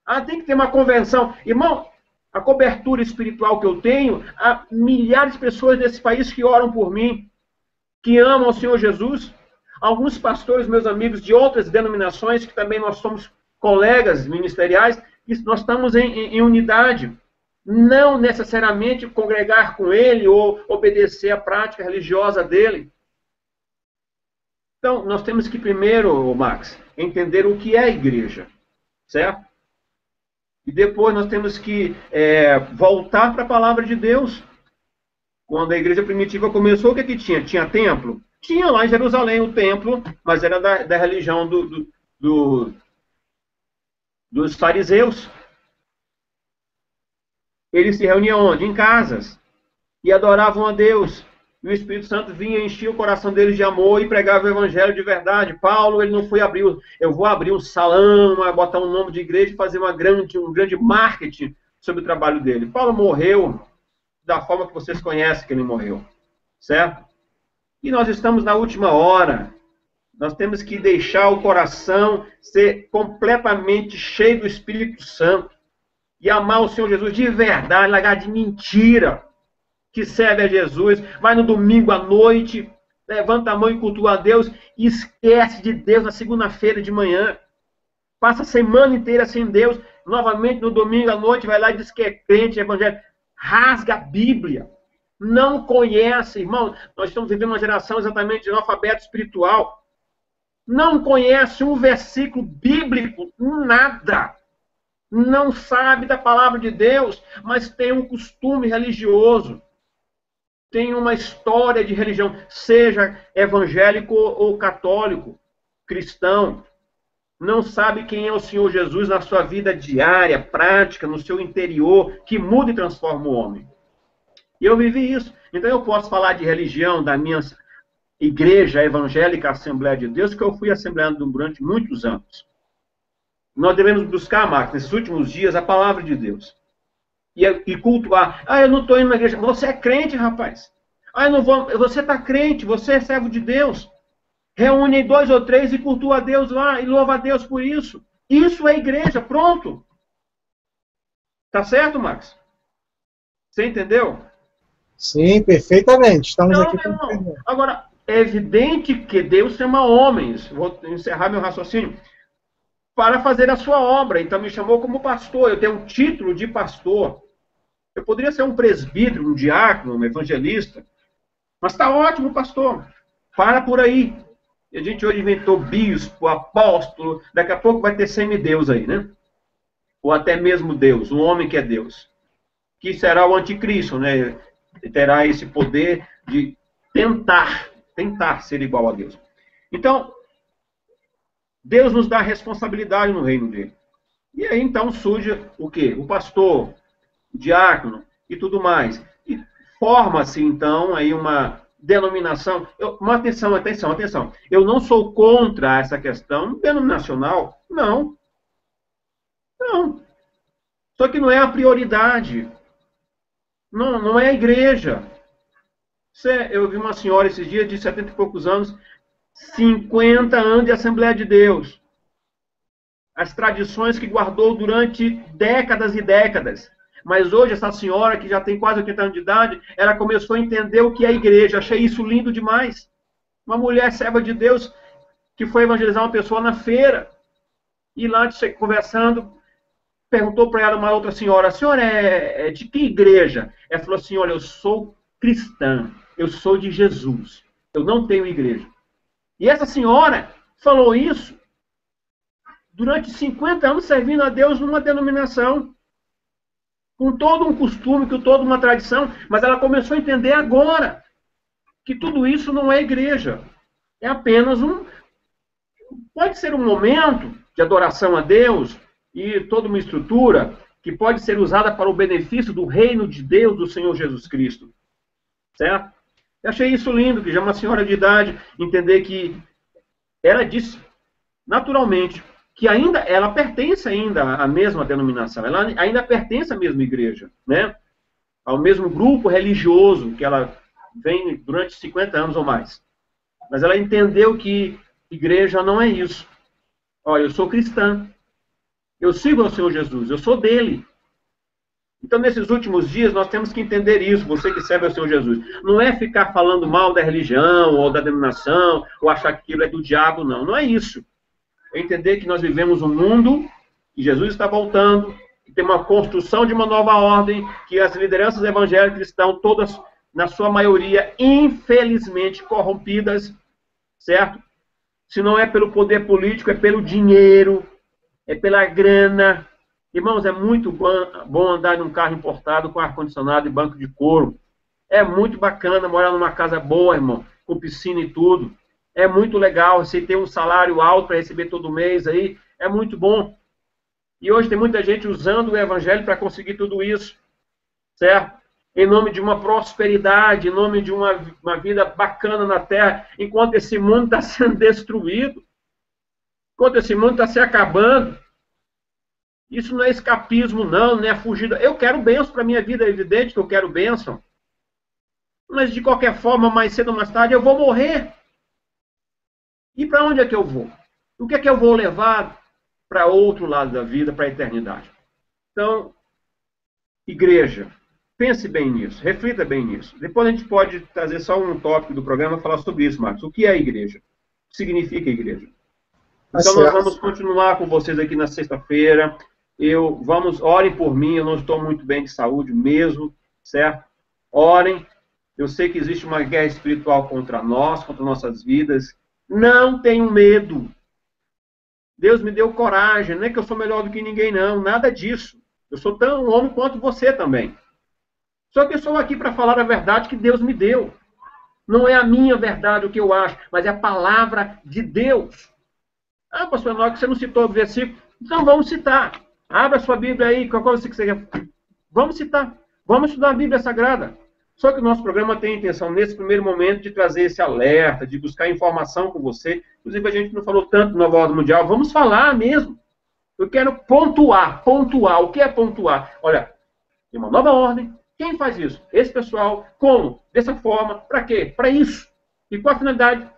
Ah, tem que ter uma convenção. Irmão, a cobertura espiritual que eu tenho, há milhares de pessoas desse país que oram por mim, que amam o Senhor Jesus. Alguns pastores, meus amigos de outras denominações, que também nós somos colegas ministeriais, que nós estamos em unidade. Não necessariamente congregar com ele ou obedecer à prática religiosa dele. Então, nós temos que primeiro, Max, entender o que é a igreja, certo? E depois nós temos que voltar para a palavra de Deus. Quando a igreja primitiva começou, o que tinha? Tinha templo? Tinha lá em Jerusalém o templo, mas era da religião dos fariseus. Eles se reuniam onde? Em casas. E adoravam a Deus. E o Espírito Santo vinha e enchia o coração deles de amor e pregava o evangelho de verdade. Paulo, ele não foi abrir, eu vou abrir um salão, botar um nome de igreja e fazer um grande marketing sobre o trabalho dele. Paulo morreu da forma que vocês conhecem que ele morreu. Certo? E nós estamos na última hora. Nós temos que deixar o coração ser completamente cheio do Espírito Santo. E amar o Senhor Jesus de verdade, largar de mentira, que serve a Jesus, vai no domingo à noite, levanta a mão e cultua a Deus, e esquece de Deus na segunda-feira de manhã. Passa a semana inteira sem Deus, novamente no domingo à noite, vai lá e diz que é crente, evangélico. Rasga a Bíblia. Não conhece, irmão. Nós estamos vivendo uma geração exatamente de analfabeto espiritual. Não conhece um versículo bíblico, nada. Não sabe da palavra de Deus, mas tem um costume religioso. Tem uma história de religião, seja evangélico ou católico, cristão. Não sabe quem é o Senhor Jesus na sua vida diária, prática, no seu interior, que muda e transforma o homem. E eu vivi isso. Então eu posso falar de religião, da minha igreja evangélica, Assembleia de Deus, que eu fui assembleando durante muitos anos. Nós devemos buscar, Marcos, nesses últimos dias, a palavra de Deus. E cultuar. Ah, eu não estou indo na igreja. Você é crente, rapaz. Ah, eu não vou. Você está crente, você é servo de Deus. Reúne 2 ou 3 e cultua a Deus lá e louva a Deus por isso. Isso é igreja, pronto. Tá certo, Marcos? Você entendeu? Sim, perfeitamente. Estamos aqui para entender. Agora, é evidente que Deus chama homens. Vou encerrar meu raciocínio. Para fazer a sua obra. Então me chamou como pastor. Eu tenho um título de pastor. Eu poderia ser um presbítero, um diácono, um evangelista. Mas está ótimo, pastor. Para por aí. E a gente hoje inventou bispo, apóstolo. Daqui a pouco vai ter semideus aí, né? Ou até mesmo Deus, um homem que é Deus. Que será o anticristo, né? Terá esse poder de tentar ser igual a Deus. Então, Deus nos dá responsabilidade no reino dele. E aí, então, surge o quê? O pastor, o diácono e tudo mais. E forma-se, então, aí uma denominação. Atenção. Eu não sou contra essa questão denominacional. Não. Só que não é a prioridade. Não é a igreja. Eu vi uma senhora esses dias de 70 e poucos anos, 50 anos de Assembleia de Deus. As tradições que guardou durante décadas e décadas. Mas hoje essa senhora, que já tem quase 80 anos de idade, ela começou a entender o que é a igreja. Achei isso lindo demais. Uma mulher serva de Deus que foi evangelizar uma pessoa na feira. E lá conversando, perguntou para ela uma outra senhora, a senhora é de que igreja? Ela falou assim, olha, eu sou cristã, eu sou de Jesus, eu não tenho igreja. E essa senhora falou isso durante 50 anos servindo a Deus numa denominação, com todo um costume, com toda uma tradição, mas ela começou a entender agora que tudo isso não é igreja, é apenas pode ser um momento de adoração a Deus e toda uma estrutura que pode ser usada para o benefício do reino de Deus, do Senhor Jesus Cristo. Certo? Eu achei isso lindo, que já uma senhora de idade entender que ela disse naturalmente que ainda ela pertence ainda à mesma denominação, ela ainda pertence à mesma igreja, né? Ao mesmo grupo religioso que ela vem durante 50 anos ou mais. Mas ela entendeu que igreja não é isso. Olha, eu sou cristã, eu sigo ao Senhor Jesus, eu sou dele. Então, nesses últimos dias, nós temos que entender isso, você que serve ao Senhor Jesus. Não é ficar falando mal da religião, ou da denominação, ou achar que aquilo é do diabo, não. Não é isso. É entender que nós vivemos um mundo, que Jesus está voltando, que tem uma construção de uma nova ordem, que as lideranças evangélicas estão todas, na sua maioria, infelizmente corrompidas, certo? Se não é pelo poder político, é pelo dinheiro, é pela grana. Irmãos, é muito bom andar num carro importado com ar-condicionado e banco de couro. É muito bacana morar numa casa boa, irmão, com piscina e tudo. É muito legal, você ter um salário alto para receber todo mês aí, é muito bom. E hoje tem muita gente usando o evangelho para conseguir tudo isso, certo? Em nome de uma prosperidade, em nome de uma vida bacana na terra, enquanto esse mundo está sendo destruído, enquanto esse mundo está se acabando. Isso não é escapismo, não é fugida. Eu quero bênção para a minha vida, é evidente que eu quero bênção. Mas, de qualquer forma, mais cedo ou mais tarde, eu vou morrer. E para onde é que eu vou? O que é que eu vou levar para outro lado da vida, para a eternidade? Então, igreja, pense bem nisso, reflita bem nisso. Depois a gente pode trazer só um tópico do programa e falar sobre isso, Marcos. O que é a igreja? O que significa igreja? Então, nós vamos continuar com vocês aqui na sexta-feira. Orem por mim, eu não estou muito bem de saúde mesmo, certo? Orem. Eu sei que existe uma guerra espiritual contra nós, contra nossas vidas. Não tenham medo. Deus me deu coragem. Não é que eu sou melhor do que ninguém, não. Nada disso. Eu sou tão homem quanto você também. Só que eu estou aqui para falar a verdade que Deus me deu. Não é a minha verdade o que eu acho, mas é a palavra de Deus. Ah, pastor Enoque, você não citou o versículo. Então vamos citar. Abra sua Bíblia aí, qual você que você quer. Vamos citar. Vamos estudar a Bíblia Sagrada. Só que o nosso programa tem a intenção, nesse primeiro momento, de trazer esse alerta, de buscar informação com você. Inclusive, a gente não falou tanto do Nova Ordem Mundial. Vamos falar mesmo. Eu quero pontuar. O que é pontuar? Olha, tem uma nova ordem. Quem faz isso? Esse pessoal. Como? Dessa forma. Para quê? Para isso. E qual a finalidade?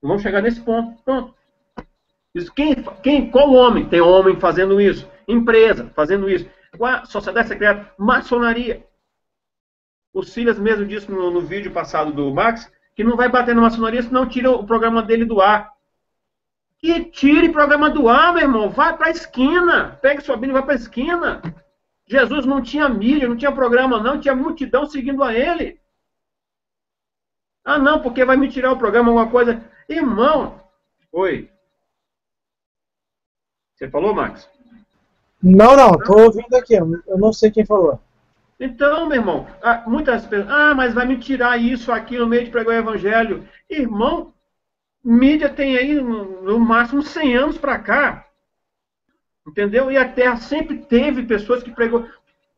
Vamos chegar nesse ponto. Pronto. Qual homem? Tem homem fazendo isso. Empresa fazendo isso. Qual sociedade secreta? Maçonaria. O Silas mesmo disse no vídeo passado do Max que não vai bater na maçonaria, senão tira o programa dele do ar. Que tire o programa do ar, meu irmão. Vai para a esquina. Pega sua Bíblia e vai para a esquina. Jesus não tinha mídia, não tinha programa, não. Tinha multidão seguindo a ele. Ah, não, porque vai me tirar o programa, alguma coisa. Irmão. Oi. Você falou, Max? Não, estou ouvindo aqui. Eu não sei quem falou. Então, meu irmão, muitas pessoas, mas vai me tirar isso aqui no meio de pregar o evangelho. Irmão, mídia tem aí no máximo 100 anos para cá. Entendeu? E a Terra sempre teve pessoas que pregou.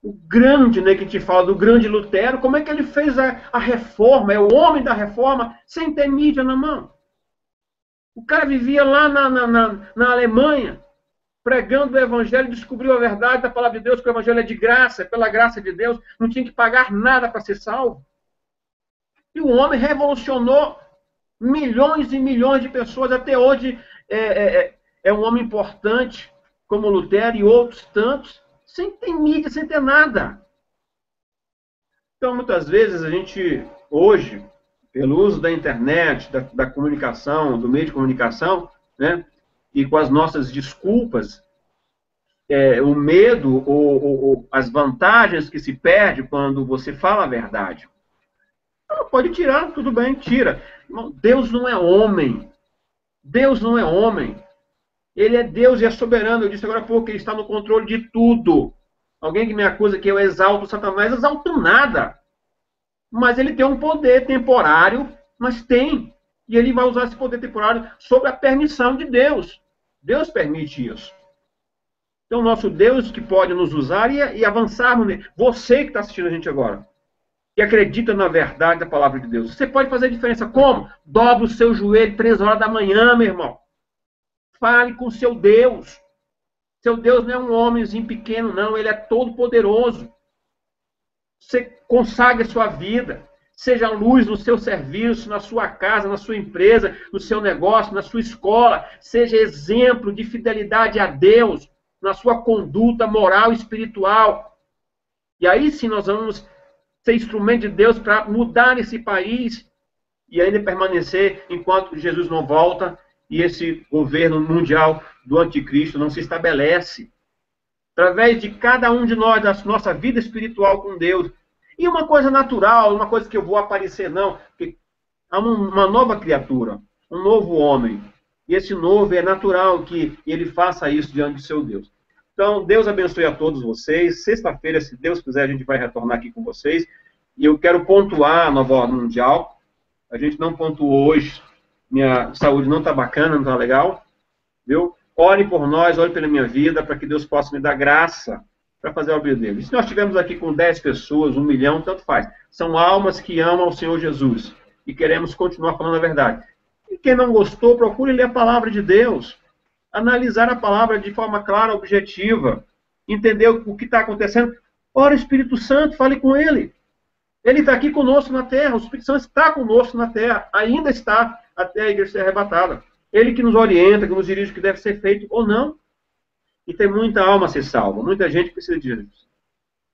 O grande, né, que te fala do grande Lutero, como é que ele fez a reforma? É o homem da reforma, sem ter mídia na mão. O cara vivia lá na Alemanha, pregando o evangelho, descobriu a verdade da palavra de Deus, que o evangelho é de graça, é pela graça de Deus, não tinha que pagar nada para ser salvo. E o homem revolucionou milhões e milhões de pessoas, até hoje é um homem importante, como Lutero e outros tantos, sem ter mídia, sem ter nada. Então, muitas vezes, a gente, hoje, pelo uso da internet, da comunicação, do meio de comunicação, né, e com as nossas desculpas, o medo ou as vantagens que se perde quando você fala a verdade. Então, pode tirar, tudo bem, tira. Deus não é homem. Deus não é homem. Ele é Deus e é soberano. Eu disse agora há pouco que ele está no controle de tudo. Alguém que me acusa que eu exalto Satanás, exalto nada. Mas ele tem um poder temporário, mas tem. E ele vai usar esse poder temporário sob a permissão de Deus. Deus permite isso. Então, nosso Deus que pode nos usar e avançarmos nele. Você que está assistindo a gente agora, que acredita na verdade da palavra de Deus, você pode fazer a diferença. Como? Dobra o seu joelho 3 horas da manhã, meu irmão. Fale com seu Deus. Seu Deus não é um homenzinho pequeno, não. Ele é todo poderoso. Você consagre a sua vida. Seja luz no seu serviço, na sua casa, na sua empresa, no seu negócio, na sua escola. Seja exemplo de fidelidade a Deus, na sua conduta moral e espiritual. E aí sim nós vamos ser instrumento de Deus para mudar esse país e ainda permanecer enquanto Jesus não volta e esse governo mundial do anticristo não se estabelece. Através de cada um de nós, da nossa vida espiritual com Deus. E uma coisa natural, uma coisa que eu vou aparecer, não. Porque há uma nova criatura, um novo homem. E esse novo é natural que ele faça isso diante do seu Deus. Então, Deus abençoe a todos vocês. Sexta-feira, se Deus quiser, a gente vai retornar aqui com vocês. E eu quero pontuar a nova ordem mundial. A gente não pontuou hoje. Minha saúde não está bacana, não está legal. Viu? Ore por nós, ore pela minha vida, para que Deus possa me dar graça para fazer a obra dele. Se nós estivermos aqui com 10 pessoas, 1 milhão, tanto faz. São almas que amam o Senhor Jesus. E queremos continuar falando a verdade. E quem não gostou, procure ler a palavra de Deus. Analisar a palavra de forma clara, objetiva. Entender o que está acontecendo. Ora, o Espírito Santo, fale com ele. Ele está aqui conosco na terra. O Espírito Santo está conosco na terra. Ainda está até a igreja ser arrebatada. Ele que nos orienta, que nos dirige o que deve ser feito ou não. E tem muita alma a ser salva. Muita gente precisa de Jesus.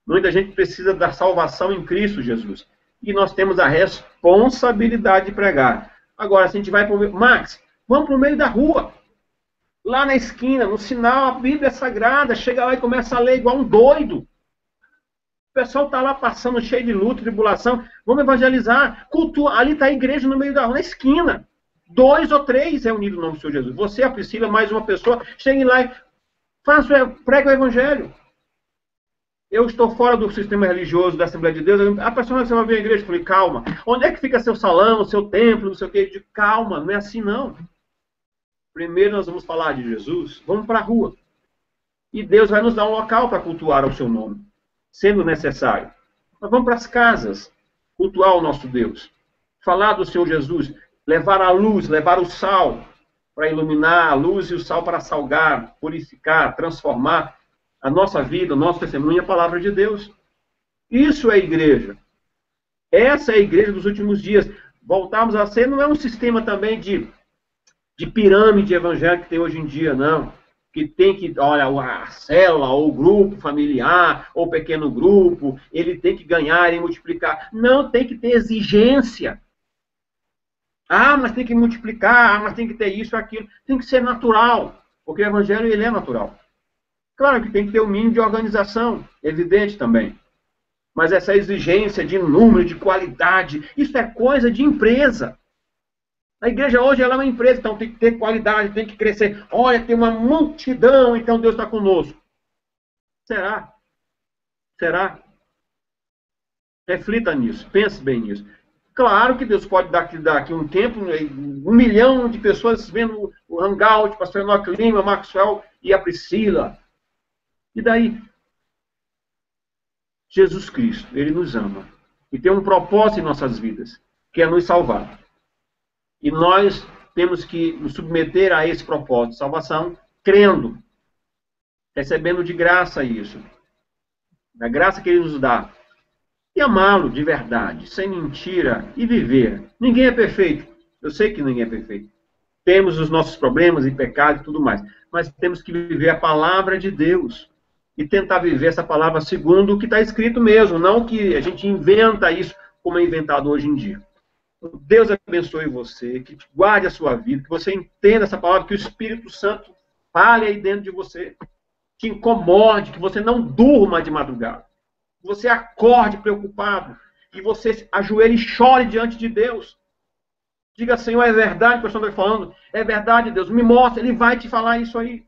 Muita gente precisa da salvação em Cristo Jesus. E nós temos a responsabilidade de pregar. Agora, se a gente vai para o meio... Max, vamos para o meio da rua. Lá na esquina, no sinal, a Bíblia é sagrada. Chega lá e começa a ler igual um doido. O pessoal está lá passando cheio de luta, tribulação. Vamos evangelizar. Cultua. Ali está a igreja no meio da rua, na esquina. 2 ou 3 é unido no nome do Senhor Jesus. Você, a Priscila, mais uma pessoa. Cheguem lá e prega o evangelho. Eu estou fora do sistema religioso da Assembleia de Deus. A pessoa você vai vir à igreja. Eu falei, calma. Onde é que fica seu salão, seu templo, não sei o quê? Eu digo, calma, não é assim não. Primeiro nós vamos falar de Jesus. Vamos para a rua. E Deus vai nos dar um local para cultuar o seu nome, sendo necessário. Nós vamos para as casas, cultuar o nosso Deus. Falar do Senhor Jesus. Levar a luz, levar o sal para iluminar, a luz e o sal para salgar, purificar, transformar a nossa vida, o nosso testemunho e a palavra de Deus. Isso é igreja. Essa é a igreja dos últimos dias. Voltarmos a ser, não é um sistema também de pirâmide evangélica que tem hoje em dia, não. Que tem que, olha, a célula, ou o grupo familiar, ou o pequeno grupo, ele tem que ganhar e multiplicar. Não, tem que ter exigência. Ah, mas tem que multiplicar, ah, mas tem que ter isso, aquilo. Tem que ser natural, porque o evangelho ele é natural. Claro que tem que ter um mínimo de organização, evidente também. Mas essa exigência de número, de qualidade, isso é coisa de empresa. A igreja hoje ela é uma empresa, então tem que ter qualidade, tem que crescer. Olha, tem uma multidão, então Deus está conosco. Será? Será? Reflita nisso, pense bem nisso. Claro que Deus pode dar aqui um tempo, 1 milhão de pessoas vendo o Hangout, pastor Enoque Lima, Maxwell e a Priscila. E daí? Jesus Cristo, Ele nos ama. E tem um propósito em nossas vidas, que é nos salvar. E nós temos que nos submeter a esse propósito de salvação, crendo, recebendo de graça isso. Da graça que Ele nos dá. E amá-lo de verdade, sem mentira, e viver. Ninguém é perfeito. Eu sei que ninguém é perfeito. Temos os nossos problemas e pecados e tudo mais. Mas temos que viver a palavra de Deus. E tentar viver essa palavra segundo o que está escrito mesmo. Não que a gente inventa isso como é inventado hoje em dia. Deus abençoe você, que guarde a sua vida, que você entenda essa palavra, que o Espírito Santo fale aí dentro de você. te incomode, que você não durma de madrugada, que você acorde preocupado, que você ajoelhe e chore diante de Deus. Diga, Senhor, é verdade o que o Senhor está falando? É verdade, Deus, me mostra, Ele vai te falar isso aí.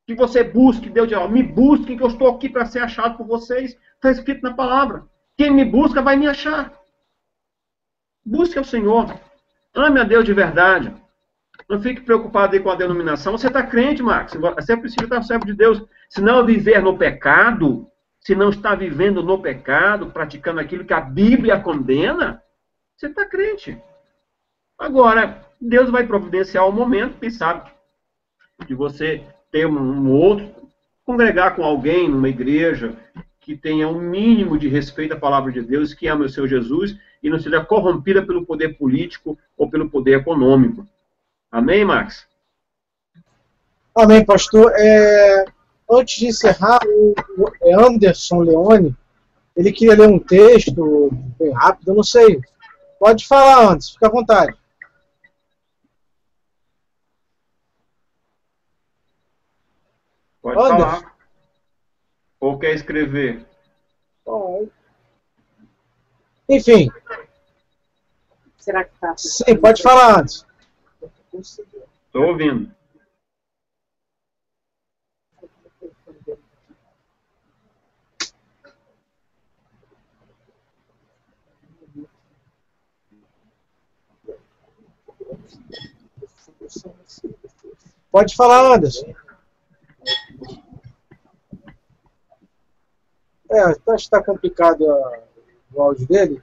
Que você busque, Deus diz, me busquem, que eu estou aqui para ser achado por vocês. Está escrito na palavra. Quem me busca vai me achar. Busque ao Senhor. Ame a Deus de verdade. Não fique preocupado aí com a denominação. Você está crente, Marcos. Você precisa estar servo de Deus. Se não viver no pecado, se não está vivendo no pecado, praticando aquilo que a Bíblia condena, você está crente. Agora, Deus vai providenciar o momento, quem sabe, de você ter um outro, congregar com alguém numa igreja que tenha um mínimo de respeito à palavra de Deus, que ame o seu Jesus e não seja corrompida pelo poder político ou pelo poder econômico. Amém, Max? Amém, pastor. Antes de encerrar, o Anderson Leone, ele queria ler um texto bem rápido, eu não sei. Pode falar, Anderson, fica à vontade. Pode falar. Ou quer escrever? Bom, enfim. Será que tá? Sim, pode falar antes. Estou ouvindo. Pode falar, Anderson. Acho que está complicado o áudio dele.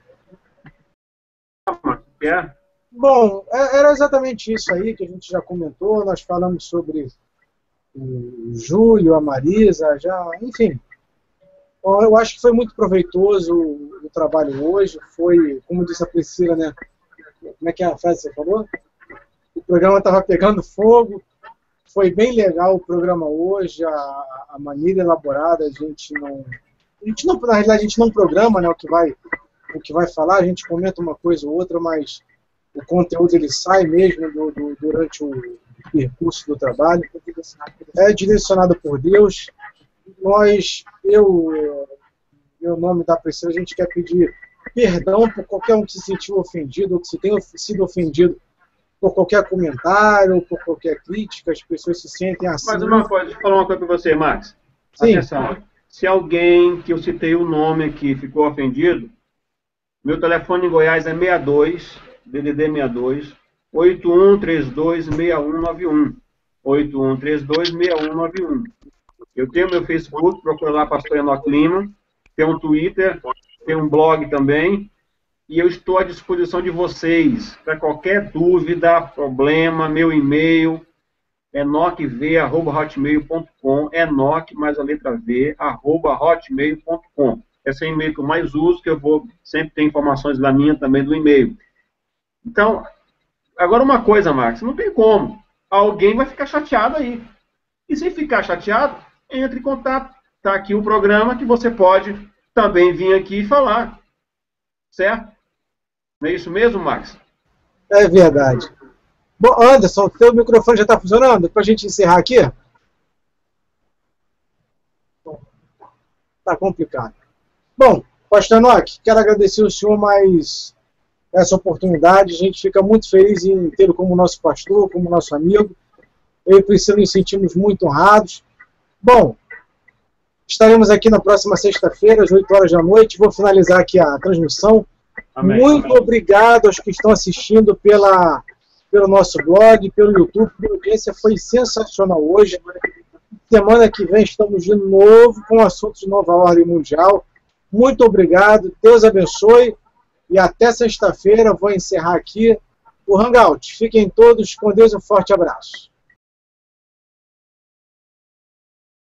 Bom, era exatamente isso aí que a gente já comentou. Nós falamos sobre o Júlio, a Marisa, enfim. Bom, eu acho que foi muito proveitoso o trabalho hoje. Foi, como disse a Priscila, né? Como é que é a frase que você falou? O programa estava pegando fogo. Foi bem legal o programa hoje. A maneira elaborada, na realidade, a gente não programa, né, o que vai falar, a gente comenta uma coisa ou outra, mas o conteúdo ele sai mesmo durante o percurso do trabalho. É direcionado por Deus. Meu nome da Priscila, a gente quer pedir perdão por qualquer um que se sentiu ofendido, ou que se tenha sido ofendido por qualquer comentário, por qualquer crítica, as pessoas se sentem assim. Mas uma coisa, deixa eu falar uma coisa para você, Max. Sim. Atenção. Se alguém que eu citei o nome aqui ficou ofendido, meu telefone em Goiás é 62, DDD 62, 81326191. 81326191. Eu tenho meu Facebook, procura lá Pastor Enoque Lima, tem um Twitter, tem um blog também, e eu estou à disposição de vocês para qualquer dúvida, problema, meu e-mail, enoquev@hotmail.com, enoque mais a letra V, @hotmail.com. Esse é o e-mail que eu mais uso, que eu vou sempre ter informações lá minha também do e-mail. Então, agora uma coisa, Max, não tem como. Alguém vai ficar chateado aí. E se ficar chateado, entre em contato. Está aqui o programa que você pode também vir aqui e falar. Certo? Não é isso mesmo, Max? É verdade. Bom, Anderson, o teu microfone já está funcionando? Para a gente encerrar aqui? Está complicado. Bom, Pastor Enoque, quero agradecer ao senhor mais essa oportunidade. A gente fica muito feliz em tê-lo como nosso pastor, como nosso amigo. Eu e Priscila nos sentimos muito honrados. Bom, estaremos aqui na próxima sexta-feira, às 8 horas da noite. Vou finalizar aqui a transmissão. Amém. Muito obrigado aos que estão assistindo pelo nosso blog, pelo YouTube. A audiência foi sensacional hoje. Semana que vem estamos de novo com assuntos de nova ordem mundial. Muito obrigado, Deus abençoe e até sexta-feira. Vou encerrar aqui o Hangout. Fiquem todos com Deus, um forte abraço.